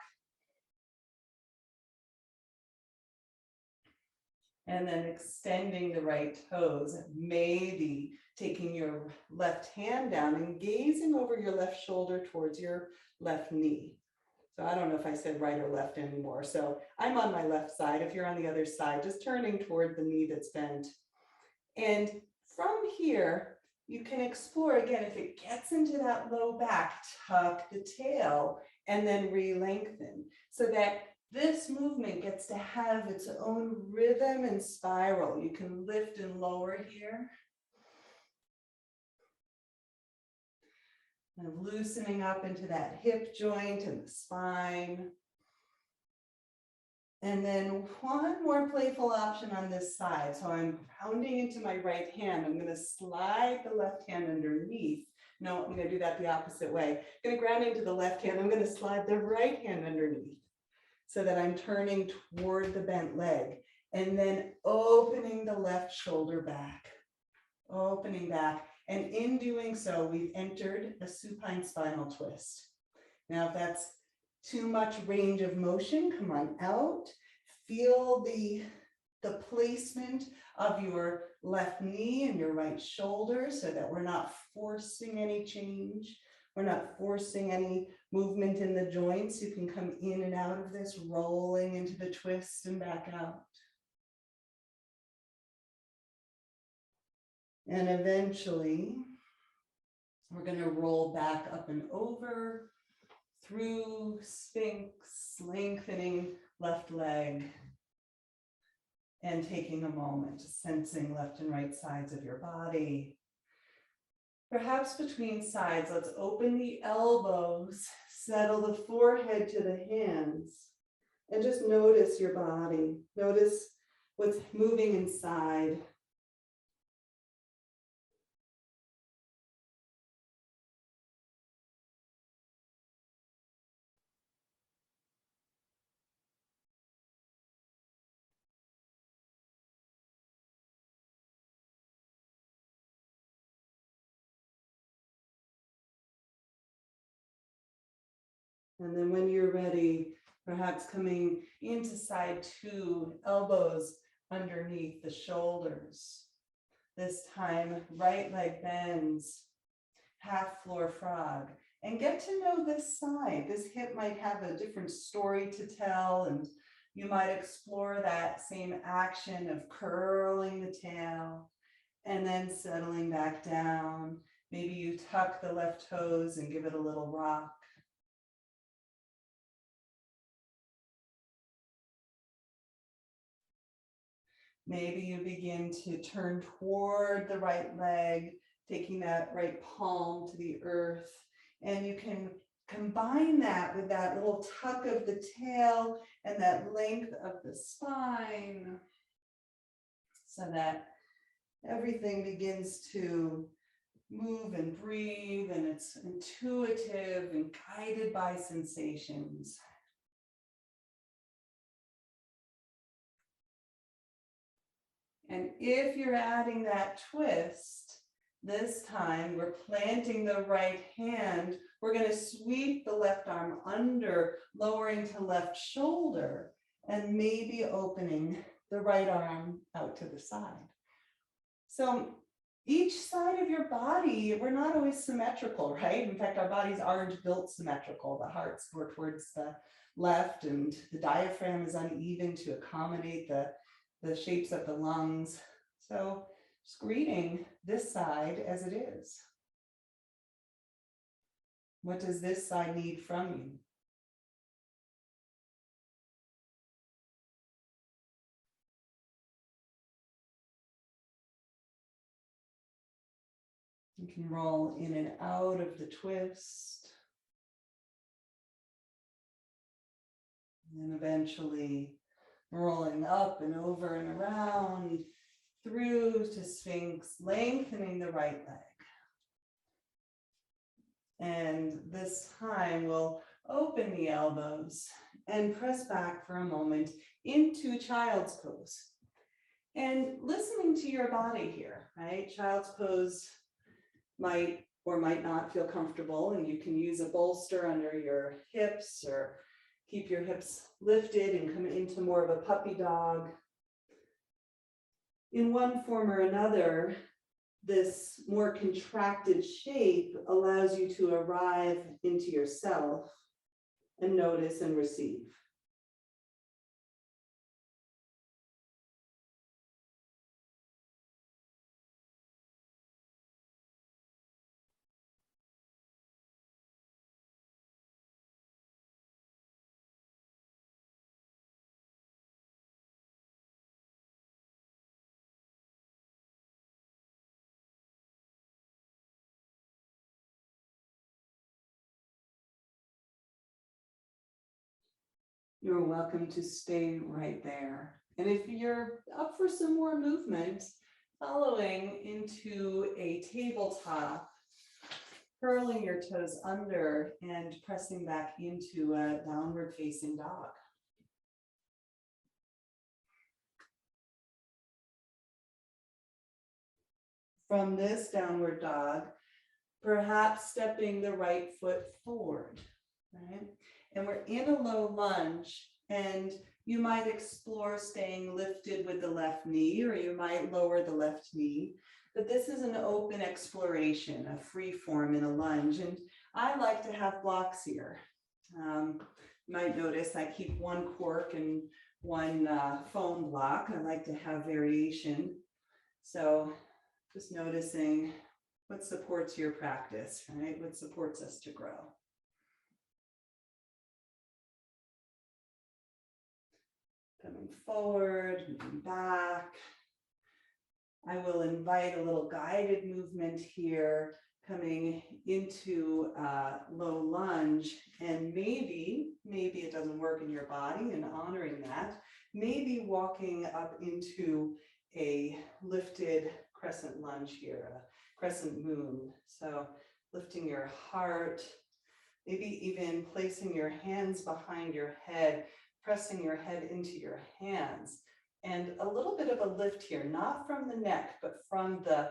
And then extending the right toes, maybe taking your left hand down and gazing over your left shoulder towards your left knee. So I don't know if I said right or left anymore. So I'm on my left side. If you're on the other side, just turning toward the knee that's bent. And from here, you can explore again, if it gets into that low back, tuck the tail and then re-lengthen so that this movement gets to have its own rhythm and spiral. You can lift and lower here. And loosening up into that hip joint and the spine. And then one more playful option on this side. So I'm grounding into my right hand. I'm going to slide the left hand underneath. No, I'm going to do that the opposite way. I'm going to ground into the left hand. I'm going to slide the right hand underneath so that I'm turning toward the bent leg and then opening the left shoulder back, opening back. And in doing so, we've entered a supine spinal twist. Now, if that's too much range of motion, come on out. Feel the placement of your left knee and your right shoulder so that we're not forcing any change. We're not forcing any movement in the joints. You can come in and out of this, rolling into the twist and back out. And eventually, we're going to roll back up and over through Sphinx, lengthening left leg and taking a moment, sensing left and right sides of your body. Perhaps between sides, let's open the elbows, settle the forehead to the hands, and just notice your body. Notice what's moving inside. And then when you're ready, perhaps coming into side two, elbows underneath the shoulders. This time, right leg bends, half floor frog. And get to know this side. This hip might have a different story to tell, and you might explore that same action of curling the tail and then settling back down. Maybe you tuck the left toes and give it a little rock. Maybe you begin to turn toward the right leg, taking that right palm to the earth. And you can combine that with that little tuck of the tail and that length of the spine so that everything begins to move and breathe, and it's intuitive and guided by sensations. And if you're adding that twist, this time we're planting the right hand. We're going to sweep the left arm under, lowering to left shoulder, and maybe opening the right arm out to the side. So each side of your body, we're not always symmetrical, right? In fact, our bodies aren't built symmetrical. The heart's more towards the left, and the diaphragm is uneven to accommodate the shapes of the lungs. So just greeting this side as it is. What does this side need from you? You can roll in and out of the twist. And then eventually rolling up and over and around through to Sphinx, lengthening the right leg. And this time we'll open the elbows and press back for a moment into child's pose. And listening to your body here, right? Child's pose might or might not feel comfortable, and you can use a bolster under your hips or keep your hips lifted and come into more of a puppy dog. In one form or another, this more contracted shape allows you to arrive into yourself and notice and receive. You're welcome to stay right there. And if you're up for some more movement, following into a tabletop, curling your toes under and pressing back into a downward facing dog. From this downward dog, perhaps stepping the right foot forward, right? And we're in a low lunge, and you might explore staying lifted with the left knee, or you might lower the left knee. But this is an open exploration, a free form in a lunge. And I like to have blocks here. You might notice I keep one cork and one foam block. I like to have variation. So just noticing what supports your practice, right? What supports us to grow. Coming forward, moving back. I will invite a little guided movement here, coming into low lunge, and maybe it doesn't work in your body, and honoring that, maybe walking up into a lifted crescent lunge here, a crescent moon. So lifting your heart, maybe even placing your hands behind your head, pressing your head into your hands. And a little bit of a lift here, not from the neck, but from the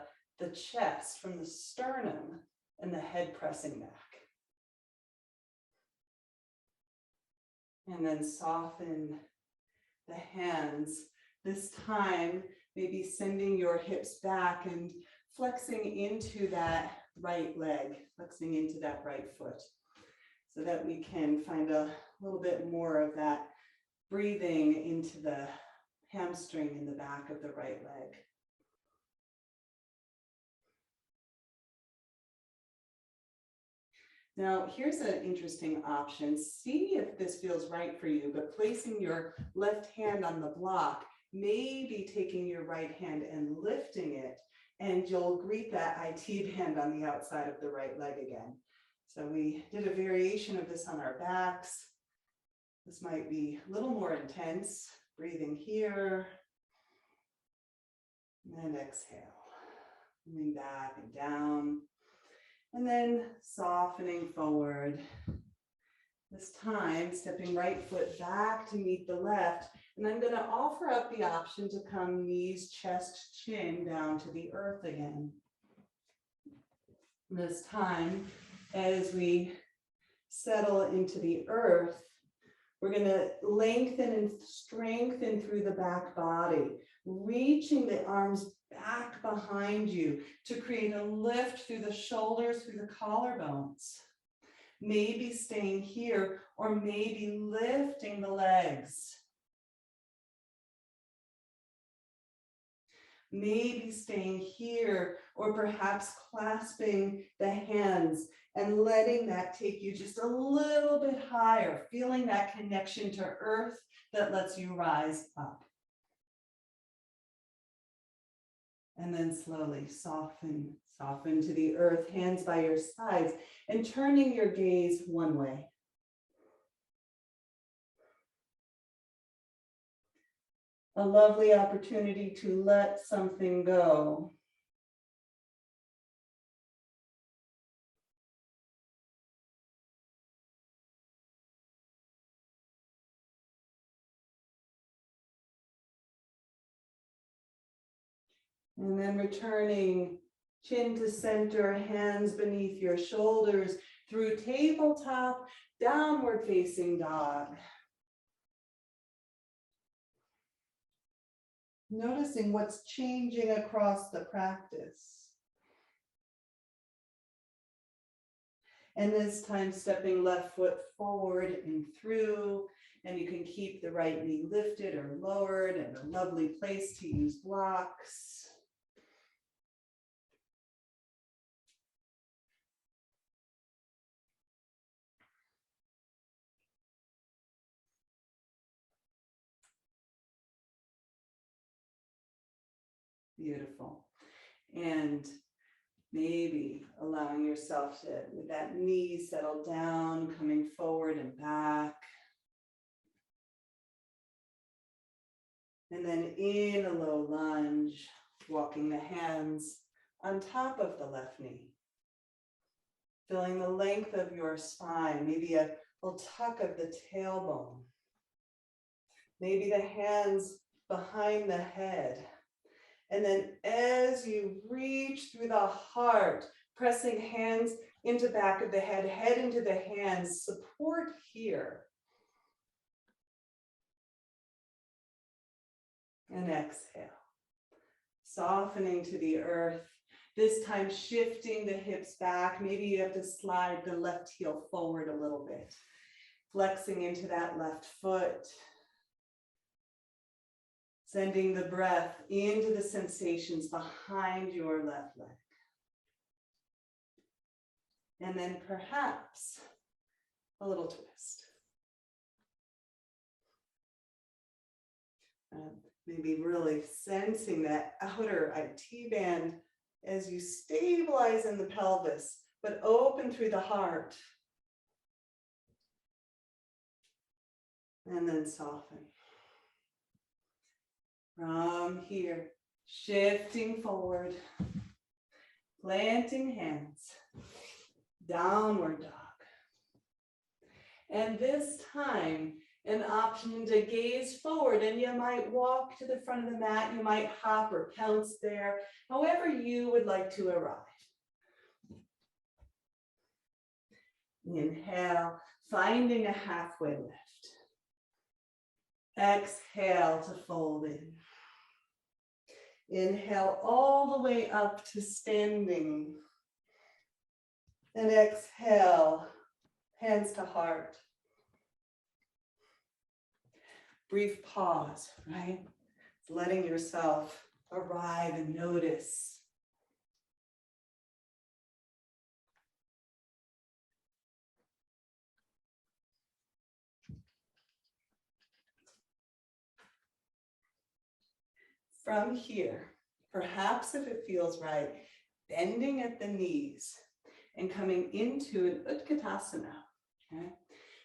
chest, from the sternum, and the head pressing back. And then soften the hands. This time, maybe sending your hips back and flexing into that right leg, flexing into that right foot, so that we can find a little bit more of that breathing into the hamstring in the back of the right leg. Now, here's an interesting option. See if this feels right for you, but placing your left hand on the block, maybe taking your right hand and lifting it, and you'll greet that IT band on the outside of the right leg again. So we did a variation of this on our backs. This might be a little more intense. Breathing here, and exhale. Coming back and down, and then softening forward. This time, stepping right foot back to meet the left, and I'm going to offer up the option to come knees, chest, chin down to the earth again. This time, as we settle into the earth, we're going to lengthen and strengthen through the back body, reaching the arms back behind you to create a lift through the shoulders, through the collarbones. Maybe staying here, or maybe lifting the legs. Maybe staying here, or perhaps clasping the hands and letting that take you just a little bit higher, feeling that connection to earth that lets you rise up. And then slowly soften to the earth, hands by your sides, and turning your gaze one way. A lovely opportunity to let something go. And then returning chin to center, hands beneath your shoulders through tabletop, downward facing dog. Noticing what's changing across the practice. And this time stepping left foot forward and through, and you can keep the right knee lifted or lowered, and a lovely place to use blocks. Beautiful. And maybe allowing yourself to, with that knee settle down, coming forward and back. And then in a low lunge, walking the hands on top of the left knee. Feeling the length of your spine, maybe a little tuck of the tailbone. Maybe the hands behind the head. And then as you reach through the heart, pressing hands into back of the head, head into the hands, support here. And exhale, softening to the earth. This time shifting the hips back. Maybe you have to slide the left heel forward a little bit. Flexing into that left foot. Sending the breath into the sensations behind your left leg. And then perhaps a little twist. Maybe really sensing that outer IT band as you stabilize in the pelvis, but open through the heart. And then soften. From here, shifting forward, planting hands, downward dog. And this time, an option to gaze forward, and you might walk to the front of the mat, you might hop or pounce there, however you would like to arrive. Inhale, finding a halfway lift. Exhale to fold in. Inhale all the way up to standing. And exhale, hands to heart. Brief pause, right? Letting yourself arrive and notice. From here, perhaps if it feels right, bending at the knees and coming into an Utkatasana. Okay?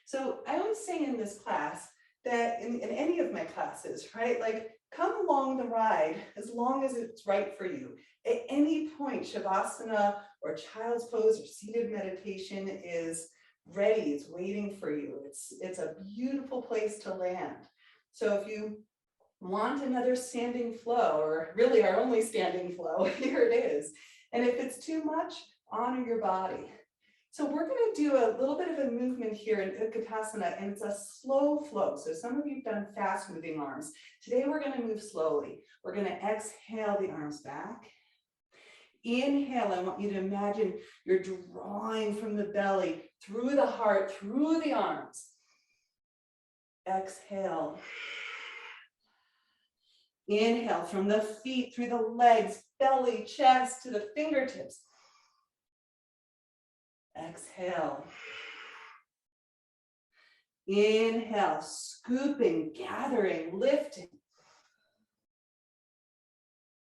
So I always say in this class that in any of my classes, right, like come along the ride as long as it's right for you. At any point, Shavasana or child's pose or seated meditation is ready, it's waiting for you. It's a beautiful place to land. So if you want another standing flow, or really our only standing flow, here it is. And if it's too much, honor your body. So we're going to do a little bit of a movement here in Utkatasana, and it's a slow flow. So some of you have done fast moving arms. Today we're going to move slowly. We're going to exhale the arms back. Inhale, I want you to imagine you're drawing from the belly, through the heart, through the arms. Exhale. Inhale from the feet, through the legs, belly, chest, to the fingertips. Exhale. Inhale, scooping, gathering, lifting.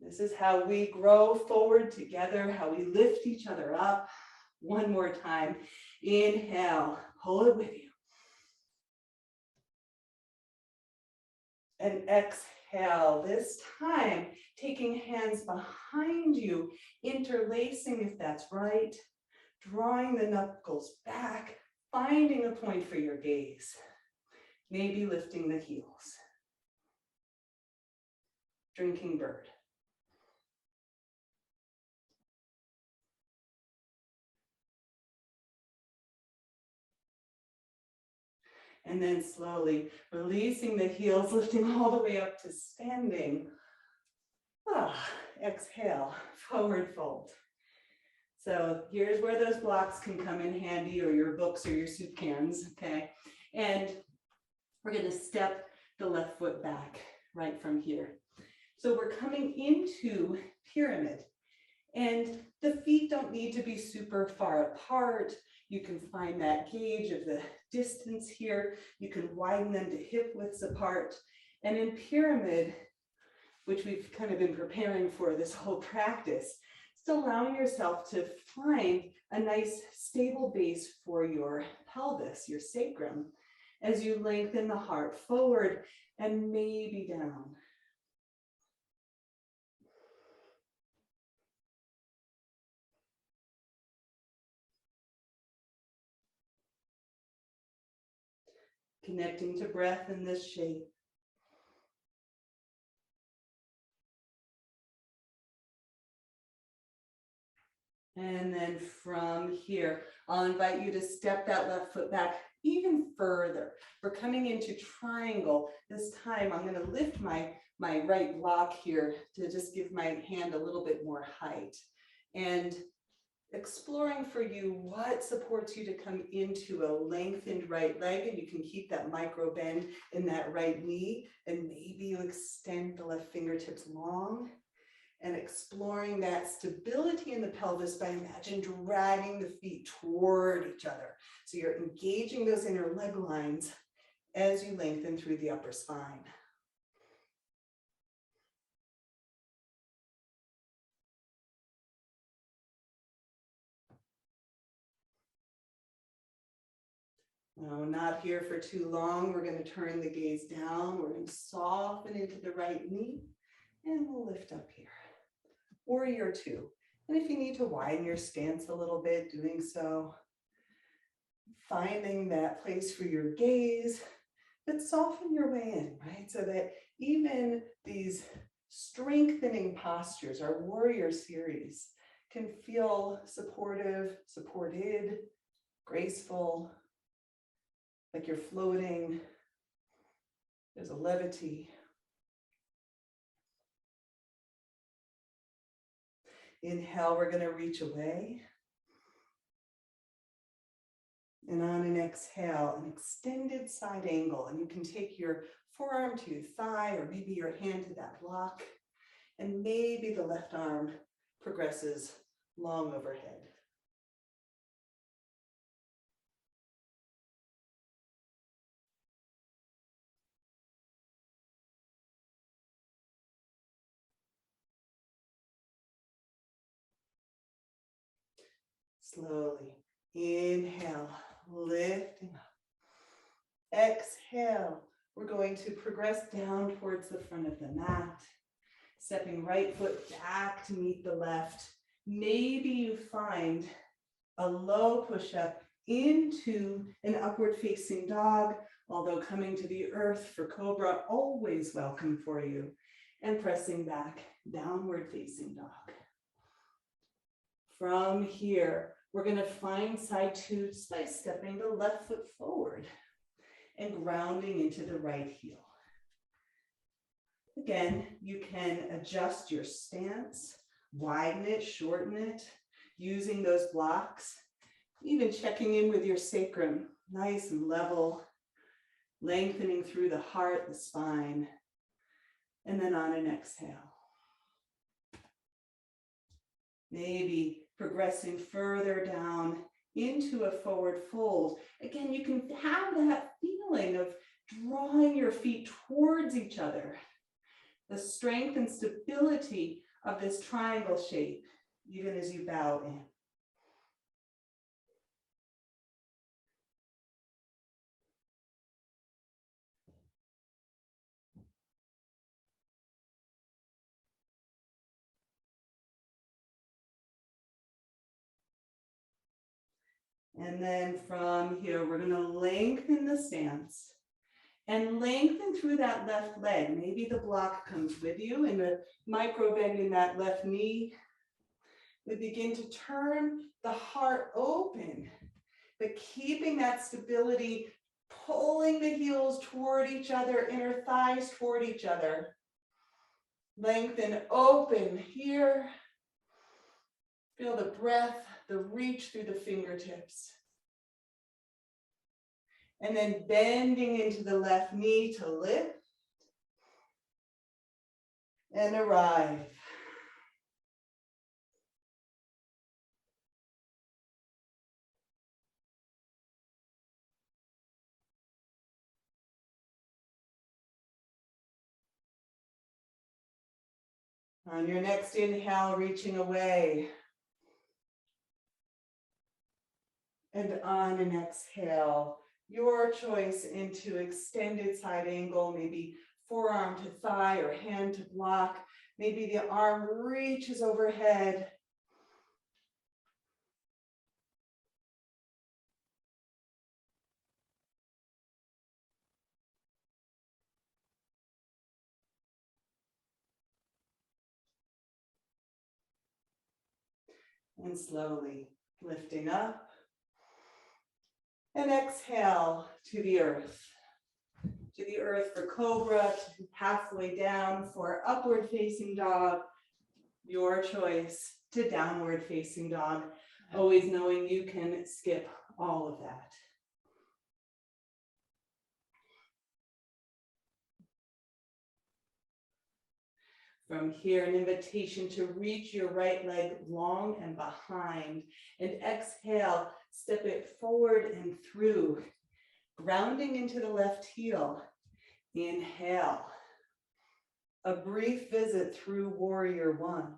This is how we grow forward together, how we lift each other up. One more time. Inhale, pull it with you. And exhale, this time taking hands behind you, interlacing if that's right, drawing the knuckles back, finding a point for your gaze, maybe lifting the heels. Drinking bird. And then slowly releasing the heels, lifting all the way up to standing. Exhale, forward fold. So here's where those blocks can come in handy, or your books or your soup cans, okay? And we're gonna step the left foot back right from here. So we're coming into pyramid, and the feet don't need to be super far apart. You can find that gauge of the distance here. You can widen them to hip widths apart. And in pyramid, which we've kind of been preparing for this whole practice, just allowing yourself to find a nice stable base for your pelvis, your sacrum, as you lengthen the heart forward and maybe down. Connecting to breath in this shape. And then from here, I'll invite you to step that left foot back even further. We're coming into triangle. This time I'm going to lift my right block here to just give my hand a little bit more height. And exploring for you what supports you to come into a lengthened right leg, and you can keep that micro bend in that right knee, and maybe you extend the left fingertips long. And exploring that stability in the pelvis by imagine dragging the feet toward each other. So you're engaging those inner leg lines as you lengthen through the upper spine. No, not here for too long. We're going to turn the gaze down. We're going to soften into the right knee, and we'll lift up here. Warrior two. And if you need to widen your stance a little bit, doing so. Finding that place for your gaze, but soften your way in, right? So that even these strengthening postures, our warrior series, can feel supportive, supported, graceful, like you're floating. There's a levity. Inhale, we're going to reach away. And on an exhale, an extended side angle. And you can take your forearm to your thigh, or maybe your hand to that block. And maybe the left arm progresses long overhead. Slowly, inhale, lifting up. Exhale, we're going to progress down towards the front of the mat. Stepping right foot back to meet the left. Maybe you find a low push-up into an upward facing dog, although coming to the earth for cobra, always welcome for you. And pressing back, downward facing dog. From here, we're going to find side two just by stepping the left foot forward and grounding into the right heel. Again, you can adjust your stance, widen it, shorten it, using those blocks, even checking in with your sacrum, nice and level, lengthening through the heart, the spine, and then on an exhale. Maybe progressing further down into a forward fold. Again, you can have that feeling of drawing your feet towards each other. The strength and stability of this triangle shape, even as you bow in. And then from here, we're going to lengthen the stance and lengthen through that left leg. Maybe the block comes with you and the micro bend in that left knee. We begin to turn the heart open, but keeping that stability Pulling the heels toward each other, inner thighs toward each other. Lengthen, open here. Feel the breath, the reach through the fingertips. And then bending into the left knee to lift and arrive. On your next inhale, reaching away. And on an exhale, your choice into extended side angle, maybe forearm to thigh or hand to block. Maybe the arm reaches overhead. And slowly lifting up. And exhale to the earth. To the earth for cobra, to halfway down for upward facing dog. Your choice to downward facing dog. Always knowing you can skip all of that. From here, an invitation to reach your right leg long and behind. And exhale, step it forward and through. Grounding into the left heel. Inhale. A brief visit through warrior one.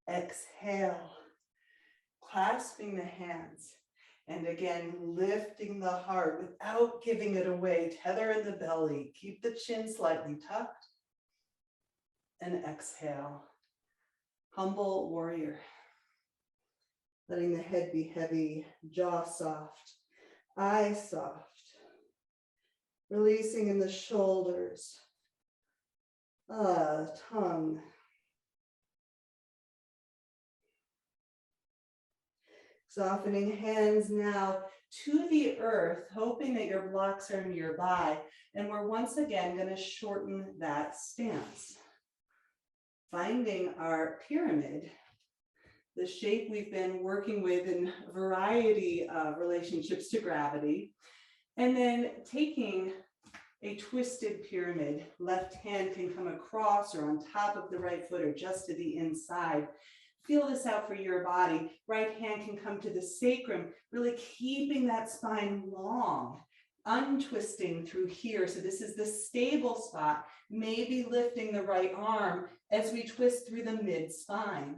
Exhale. Clasping the hands. And again, lifting the heart without giving it away. Tether in the belly. Keep the chin slightly tucked. And exhale. Humble warrior. Letting the head be heavy, jaw soft, eyes soft. Releasing in the shoulders. Tongue. Softening hands now to the earth, hoping that your blocks are nearby. And we're once again going to shorten that stance. Finding our pyramid, the shape we've been working with in a variety of relationships to gravity, and then taking a twisted pyramid. Left hand can come across or on top of the right foot or just to the inside. Feel this out for your body. Right hand can come to the sacrum, really keeping that spine long, untwisting through here. So this is the stable spot, maybe lifting the right arm as we twist through the mid-spine.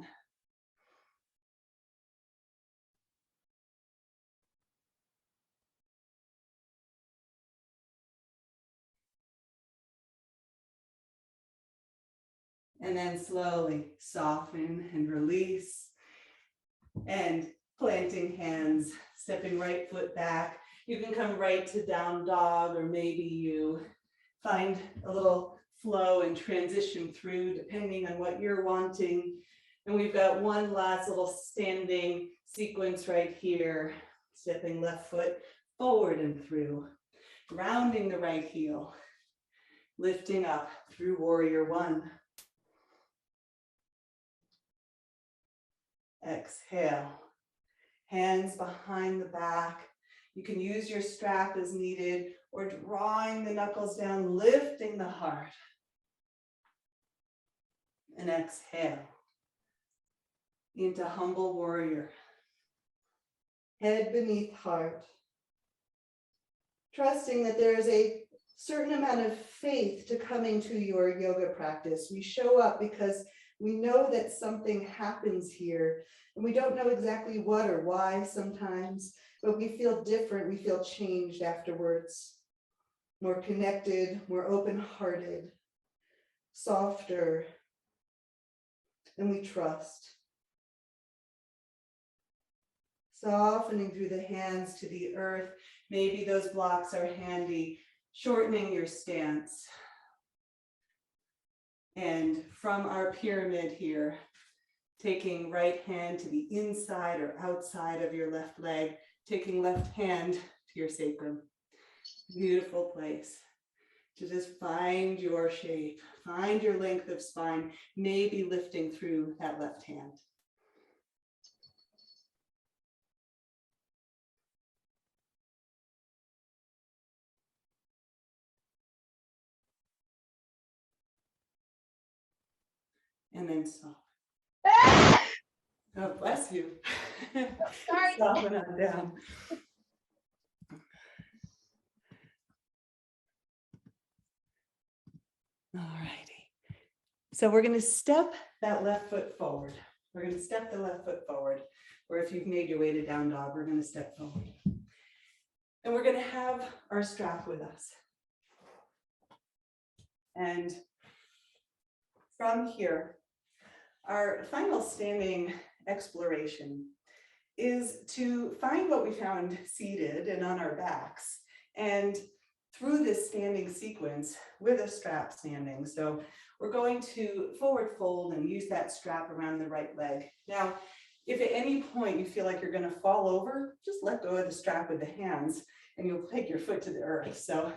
And then slowly soften and release. And planting hands, stepping right foot back. You can come right to down dog, or maybe you find a little flow and transition through depending on what you're wanting. And we've got one last little standing sequence right here. Stepping left foot forward and through, grounding the right heel, lifting up through warrior one. Exhale, hands behind the back. You can use your strap as needed or drawing the knuckles down, lifting the heart. And exhale into humble warrior. Head beneath heart. Trusting that there is a certain amount of faith to coming to your yoga practice. We show up because we know that something happens here, and we don't know exactly what or why sometimes, but we feel different, we feel changed afterwards. More connected, more open-hearted, softer, and we trust. Softening through the hands to the earth. Maybe those blocks are handy, shortening your stance. And from our pyramid here, taking right hand to the inside or outside of your left leg, taking left hand to your sacrum. Beautiful place to just find your shape, find your length of spine, maybe lifting through that left hand. And then soft. Oh, bless you. Sorry. Soften on down. All righty. So we're going to step that left foot forward. We're going to step the left foot forward. Or if you've made your way to down dog, we're going to step forward. And we're going to have our strap with us. And from here, our final standing exploration is to find what we found seated and on our backs. And through this standing sequence with a strap standing. So we're going to forward fold and use that strap around the right leg. Now, if at any point you feel like you're going to fall over, just let go of the strap with the hands and you'll take your foot to the earth. So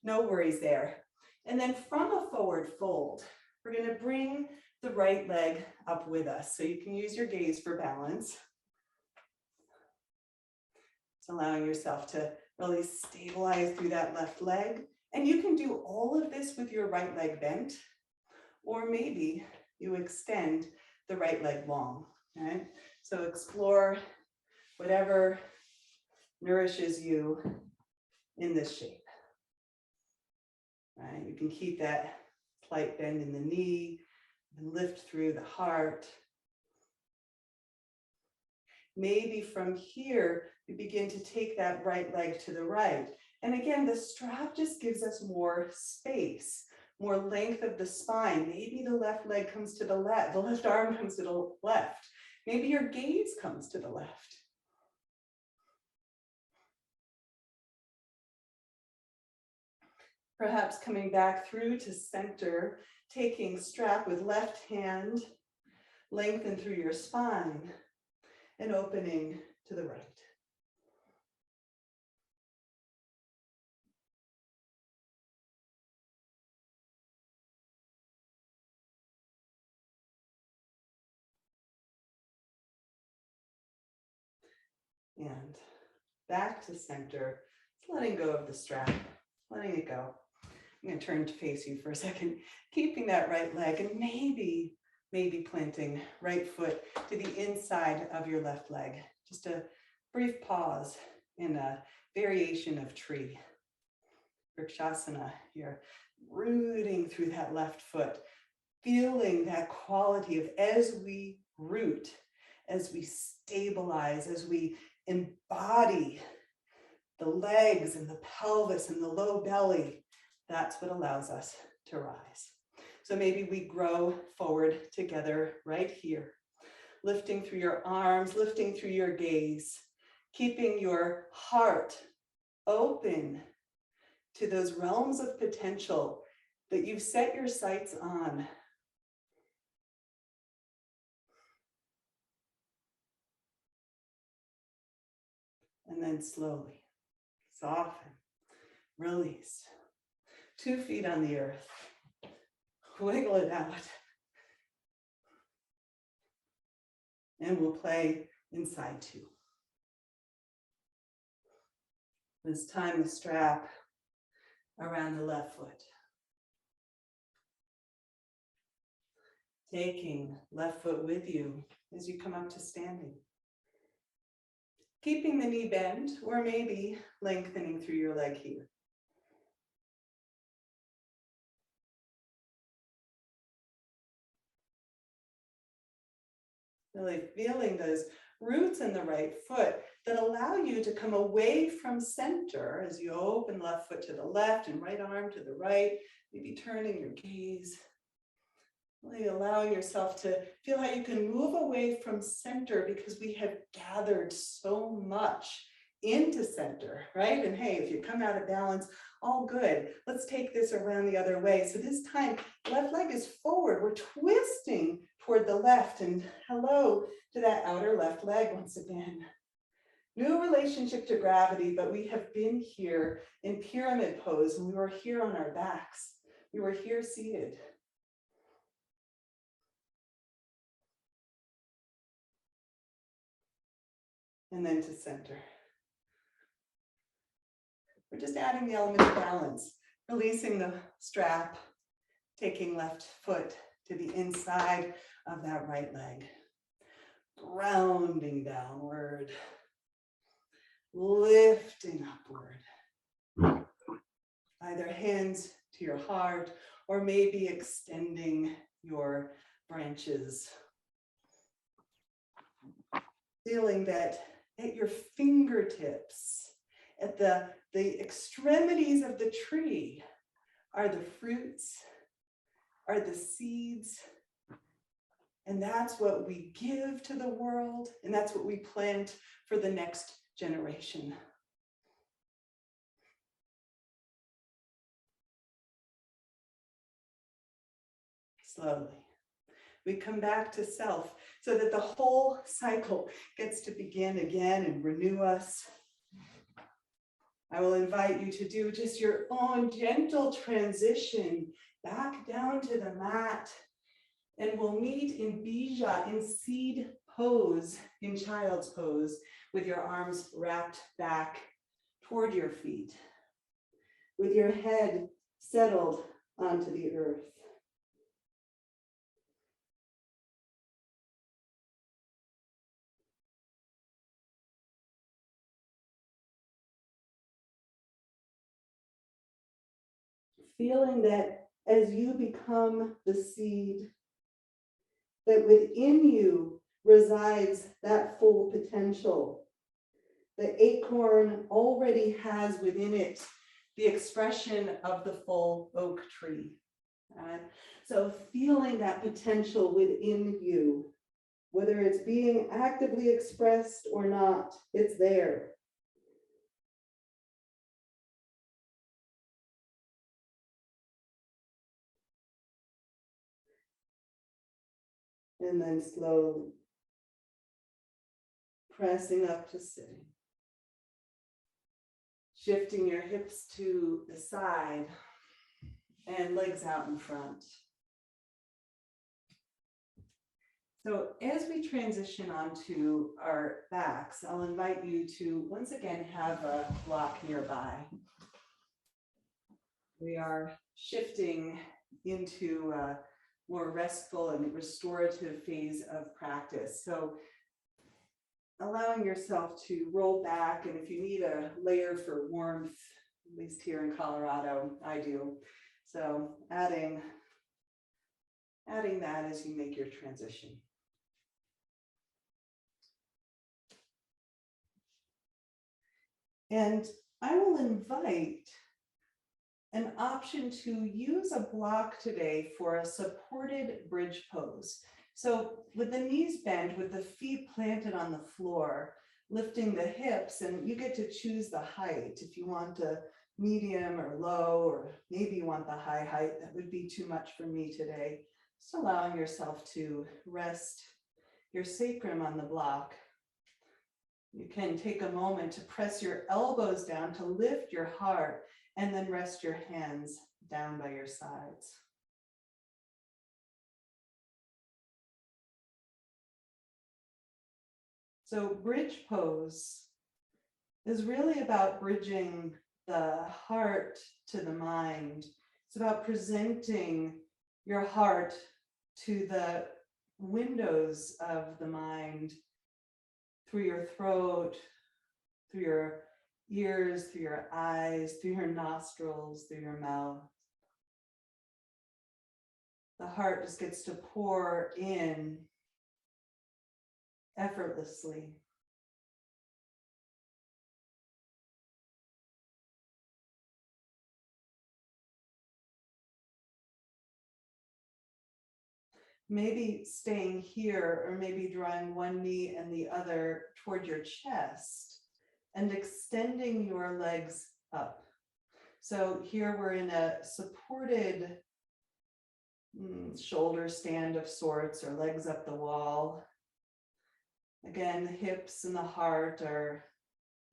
no worries there. And then from a forward fold, we're going to bring the right leg up with us. So you can use your gaze for balance. So allowing yourself to really stabilize through that left leg. And you can do all of this with your right leg bent, or maybe you extend the right leg long. Okay? So explore whatever nourishes you in this shape. Right? You can keep that slight bend in the knee and lift through the heart. Maybe from here, we begin to take that right leg to the right. And again, the strap just gives us more space, more length of the spine. Maybe the left leg comes to the left, the left arm comes to the left. Maybe your gaze comes to the left. Perhaps coming back through to center, taking strap with left hand, lengthen through your spine, and opening to the right. And back to center, letting go of the strap, letting it go. I'm going to turn to face you for a second, keeping that right leg and maybe planting right foot to the inside of your left leg. Just a brief pause in a variation of tree. Vrikshasana here, rooting through that left foot, feeling that quality of as we root, as we stabilize, as we embody the legs and the pelvis and the low belly. That's what allows us to rise. So maybe we grow forward together right here, lifting through your arms, lifting through your gaze, keeping your heart open to those realms of potential that you've set your sights on. And then slowly soften, release. 2 feet on the earth. Wiggle it out. And we'll play inside 2. This time the strap around the left foot. Taking left foot with you as you come up to standing. Keeping the knee bent, or maybe lengthening through your leg here. Really feeling those roots in the right foot that allow you to come away from center as you open left foot to the left and right arm to the right, maybe turning your gaze. Really allowing yourself to feel how you can move away from center because we have gathered so much into center, right? And hey, if you come out of balance, all good. Let's take this around the other way. So this time, left leg is forward. We're twisting toward the left, and hello to that outer left leg once again. New relationship to gravity, but we have been here in pyramid pose, and we were here on our backs. We were here seated. And then to center. We're just adding the element of balance, releasing the strap, taking left foot to the inside of that right leg, grounding downward, lifting upward. Either hands to your heart, or maybe extending your branches. Feeling that at your fingertips, at the extremities of the tree, are the fruits, are the seeds. And that's what we give to the world, and that's what we plant for the next generation. Slowly, we come back to self so that the whole cycle gets to begin again and renew us. I will invite you to do just your own gentle transition back down to the mat, and we'll meet in Bija, in seed pose, in child's pose, with your arms wrapped back toward your feet, with your head settled onto the earth. Feeling that as you become the seed, that within you resides that full potential. The acorn already has within it the expression of the full oak tree. Right? So feeling that potential within you, whether it's being actively expressed or not, it's there. And then slowly pressing up to sitting. Shifting your hips to the side and legs out in front. So as we transition onto our backs, I'll invite you to once again have a block nearby. We are shifting into a more restful and restorative phase of practice. So allowing yourself to roll back, and if you need a layer for warmth, at least here in Colorado, I do. So adding that as you make your transition. And I will invite an option to use a block today for a supported bridge pose. So with the knees bent, with the feet planted on the floor, lifting the hips, and you get to choose the height. If you want a medium or low, or maybe you want the high height, that would be too much for me today. Just allowing yourself to rest your sacrum on the block. You can take a moment to press your elbows down to lift your heart, and then rest your hands down by your sides. So bridge pose is really about bridging the heart to the mind. It's about presenting your heart to the windows of the mind through your throat, through your ears, through your eyes, through your nostrils, through your mouth. The heart just gets to pour in effortlessly. Maybe staying here, or maybe drawing one knee and the other toward your chest and extending your legs up. So here we're in a supported shoulder stand of sorts, or legs up the wall. Again, the hips and the heart are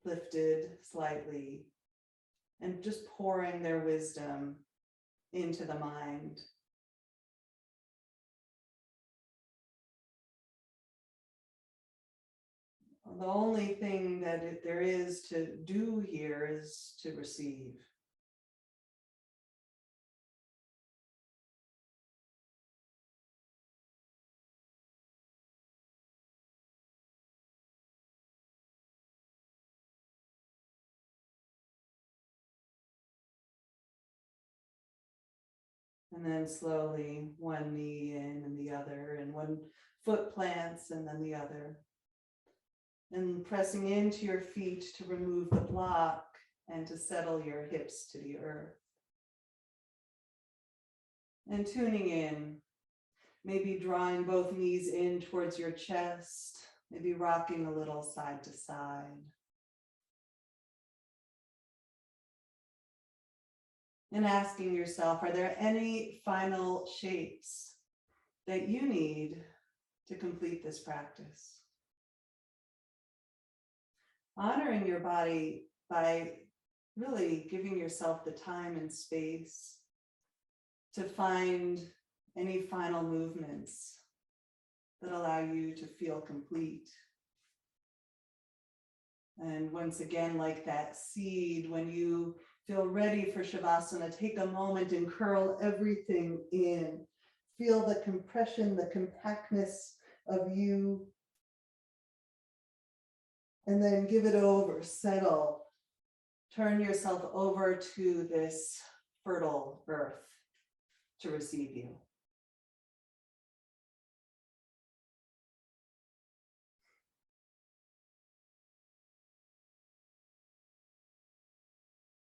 lifted slightly, and just pouring their wisdom into the mind. The only thing that there is to do here is to receive. And then slowly one knee in and the other, and one foot plants and then the other. And pressing into your feet to remove the block and to settle your hips to the earth. And tuning in, maybe drawing both knees in towards your chest, maybe rocking a little side to side. And asking yourself, are there any final shapes that you need to complete this practice? Honoring your body by really giving yourself the time and space to find any final movements that allow you to feel complete. And once again, like that seed, when you feel ready for Shavasana, take a moment and curl everything in. Feel the compression, the compactness of you. And then give it over, settle. Turn yourself over to this fertile earth to receive you.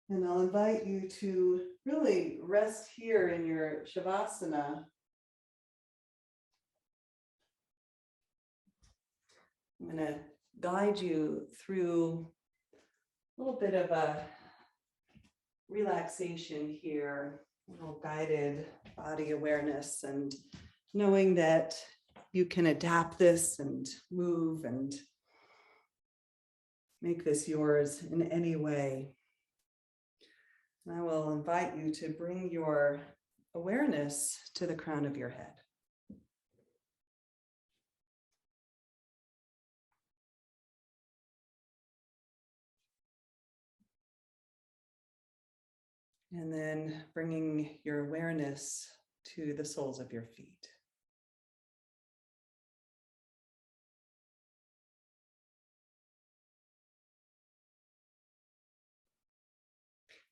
And I'll invite you to really rest here in your Shavasana. I'm going to guide you through a little bit of a relaxation here, a little guided body awareness, and knowing that you can adapt this and move and make this yours in any way. And I will invite you to bring your awareness to the crown of your head. And then bringing your awareness to the soles of your feet.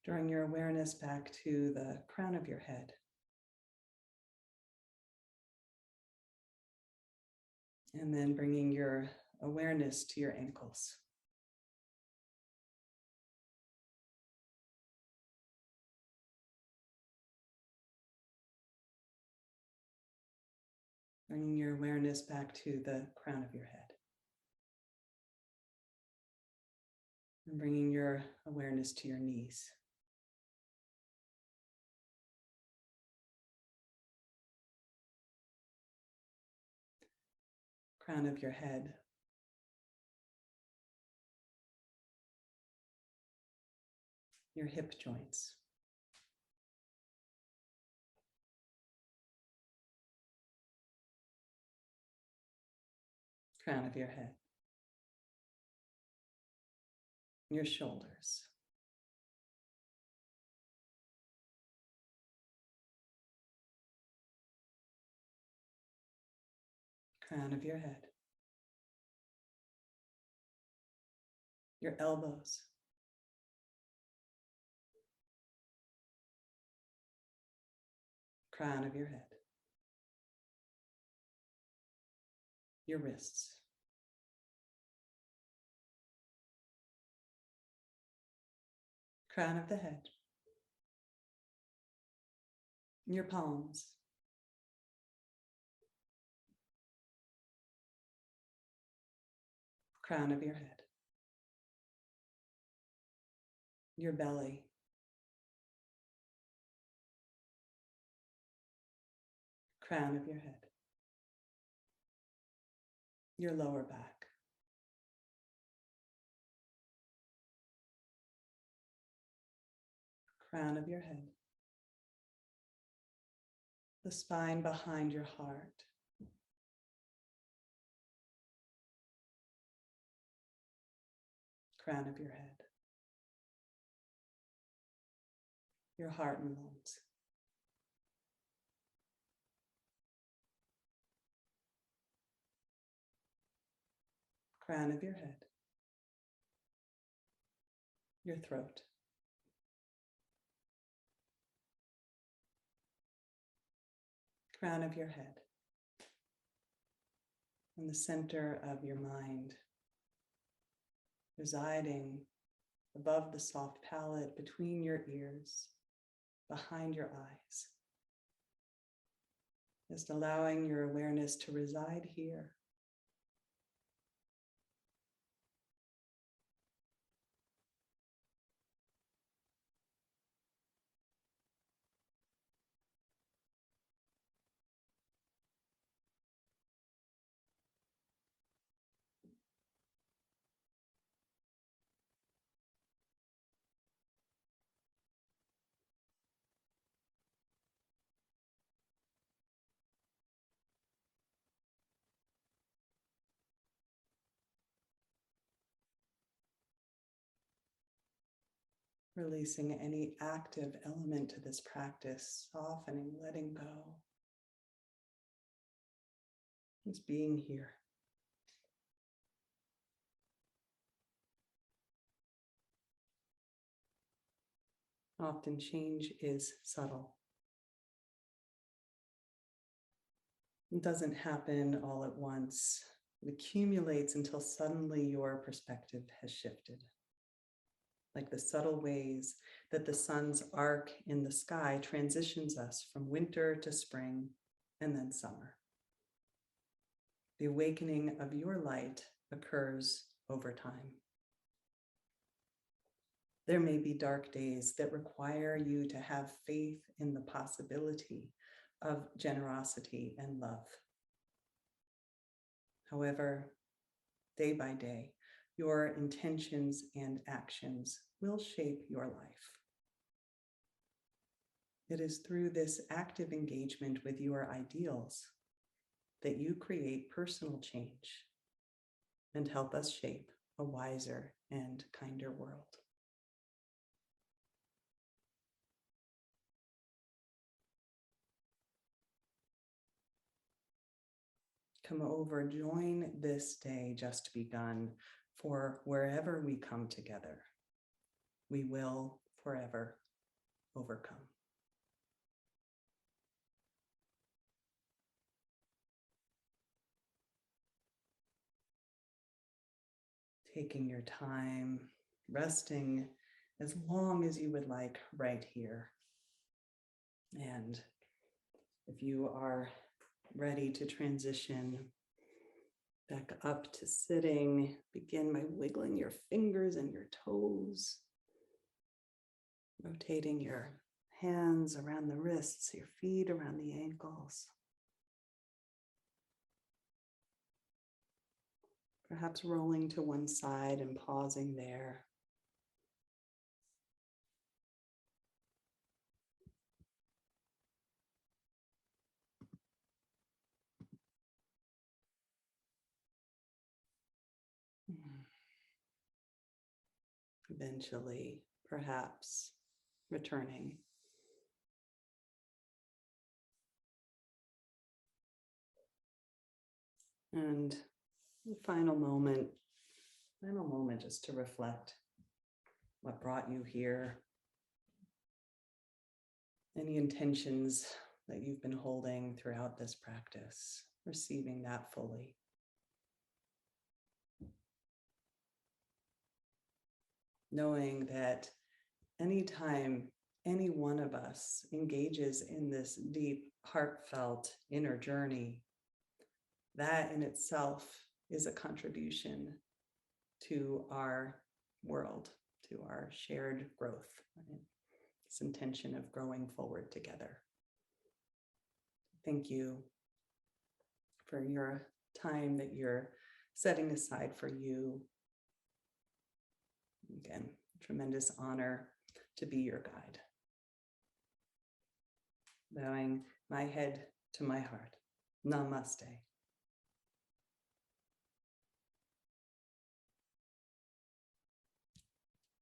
Drawing your awareness back to the crown of your head. And then bringing your awareness to your ankles. Bringing your awareness back to the crown of your head. And bringing your awareness to your knees. Crown of your head. Your hip joints. Crown of your head. Your shoulders. Crown of your head. Your elbows. Crown of your head. Your wrists. Crown of the head. Your palms. Crown of your head. Your belly. Crown of your head. Your lower back. crown of your head, the spine behind your heart, crown of your head, your heart and lungs. Crown of your head, your throat, crown of your head, and the center of your mind, residing above the soft palate, between your ears, behind your eyes. Just allowing your awareness to reside here. Releasing any active element to this practice, softening, letting go. Just being here. Often change is subtle. It doesn't happen all at once. It accumulates until suddenly your perspective has shifted. Like the subtle ways that the sun's arc in the sky transitions us from winter to spring and then summer. The awakening of your light occurs over time. There may be dark days that require you to have faith in the possibility of generosity and love. However, day by day, your intentions and actions will shape your life. It is through this active engagement with your ideals that you create personal change and help us shape a wiser and kinder world. Come over, join this day just begun, for wherever we come together, we will forever overcome. Taking your time, resting as long as you would like right here. And if you are ready to transition back up to sitting, begin by wiggling your fingers and your toes, rotating your hands around the wrists, your feet around the ankles. Perhaps rolling to one side and pausing there. Eventually, perhaps returning. And the final moment just to reflect what brought you here. Any intentions that you've been holding throughout this practice, receiving that fully. Knowing that anytime any one of us engages in this deep, heartfelt inner journey, that in itself is a contribution to our world, to our shared growth, right? This intention of growing forward together. Thank you for your time that you're setting aside for you. Again, tremendous honor to be your guide. bowing my head to my heart. Namaste.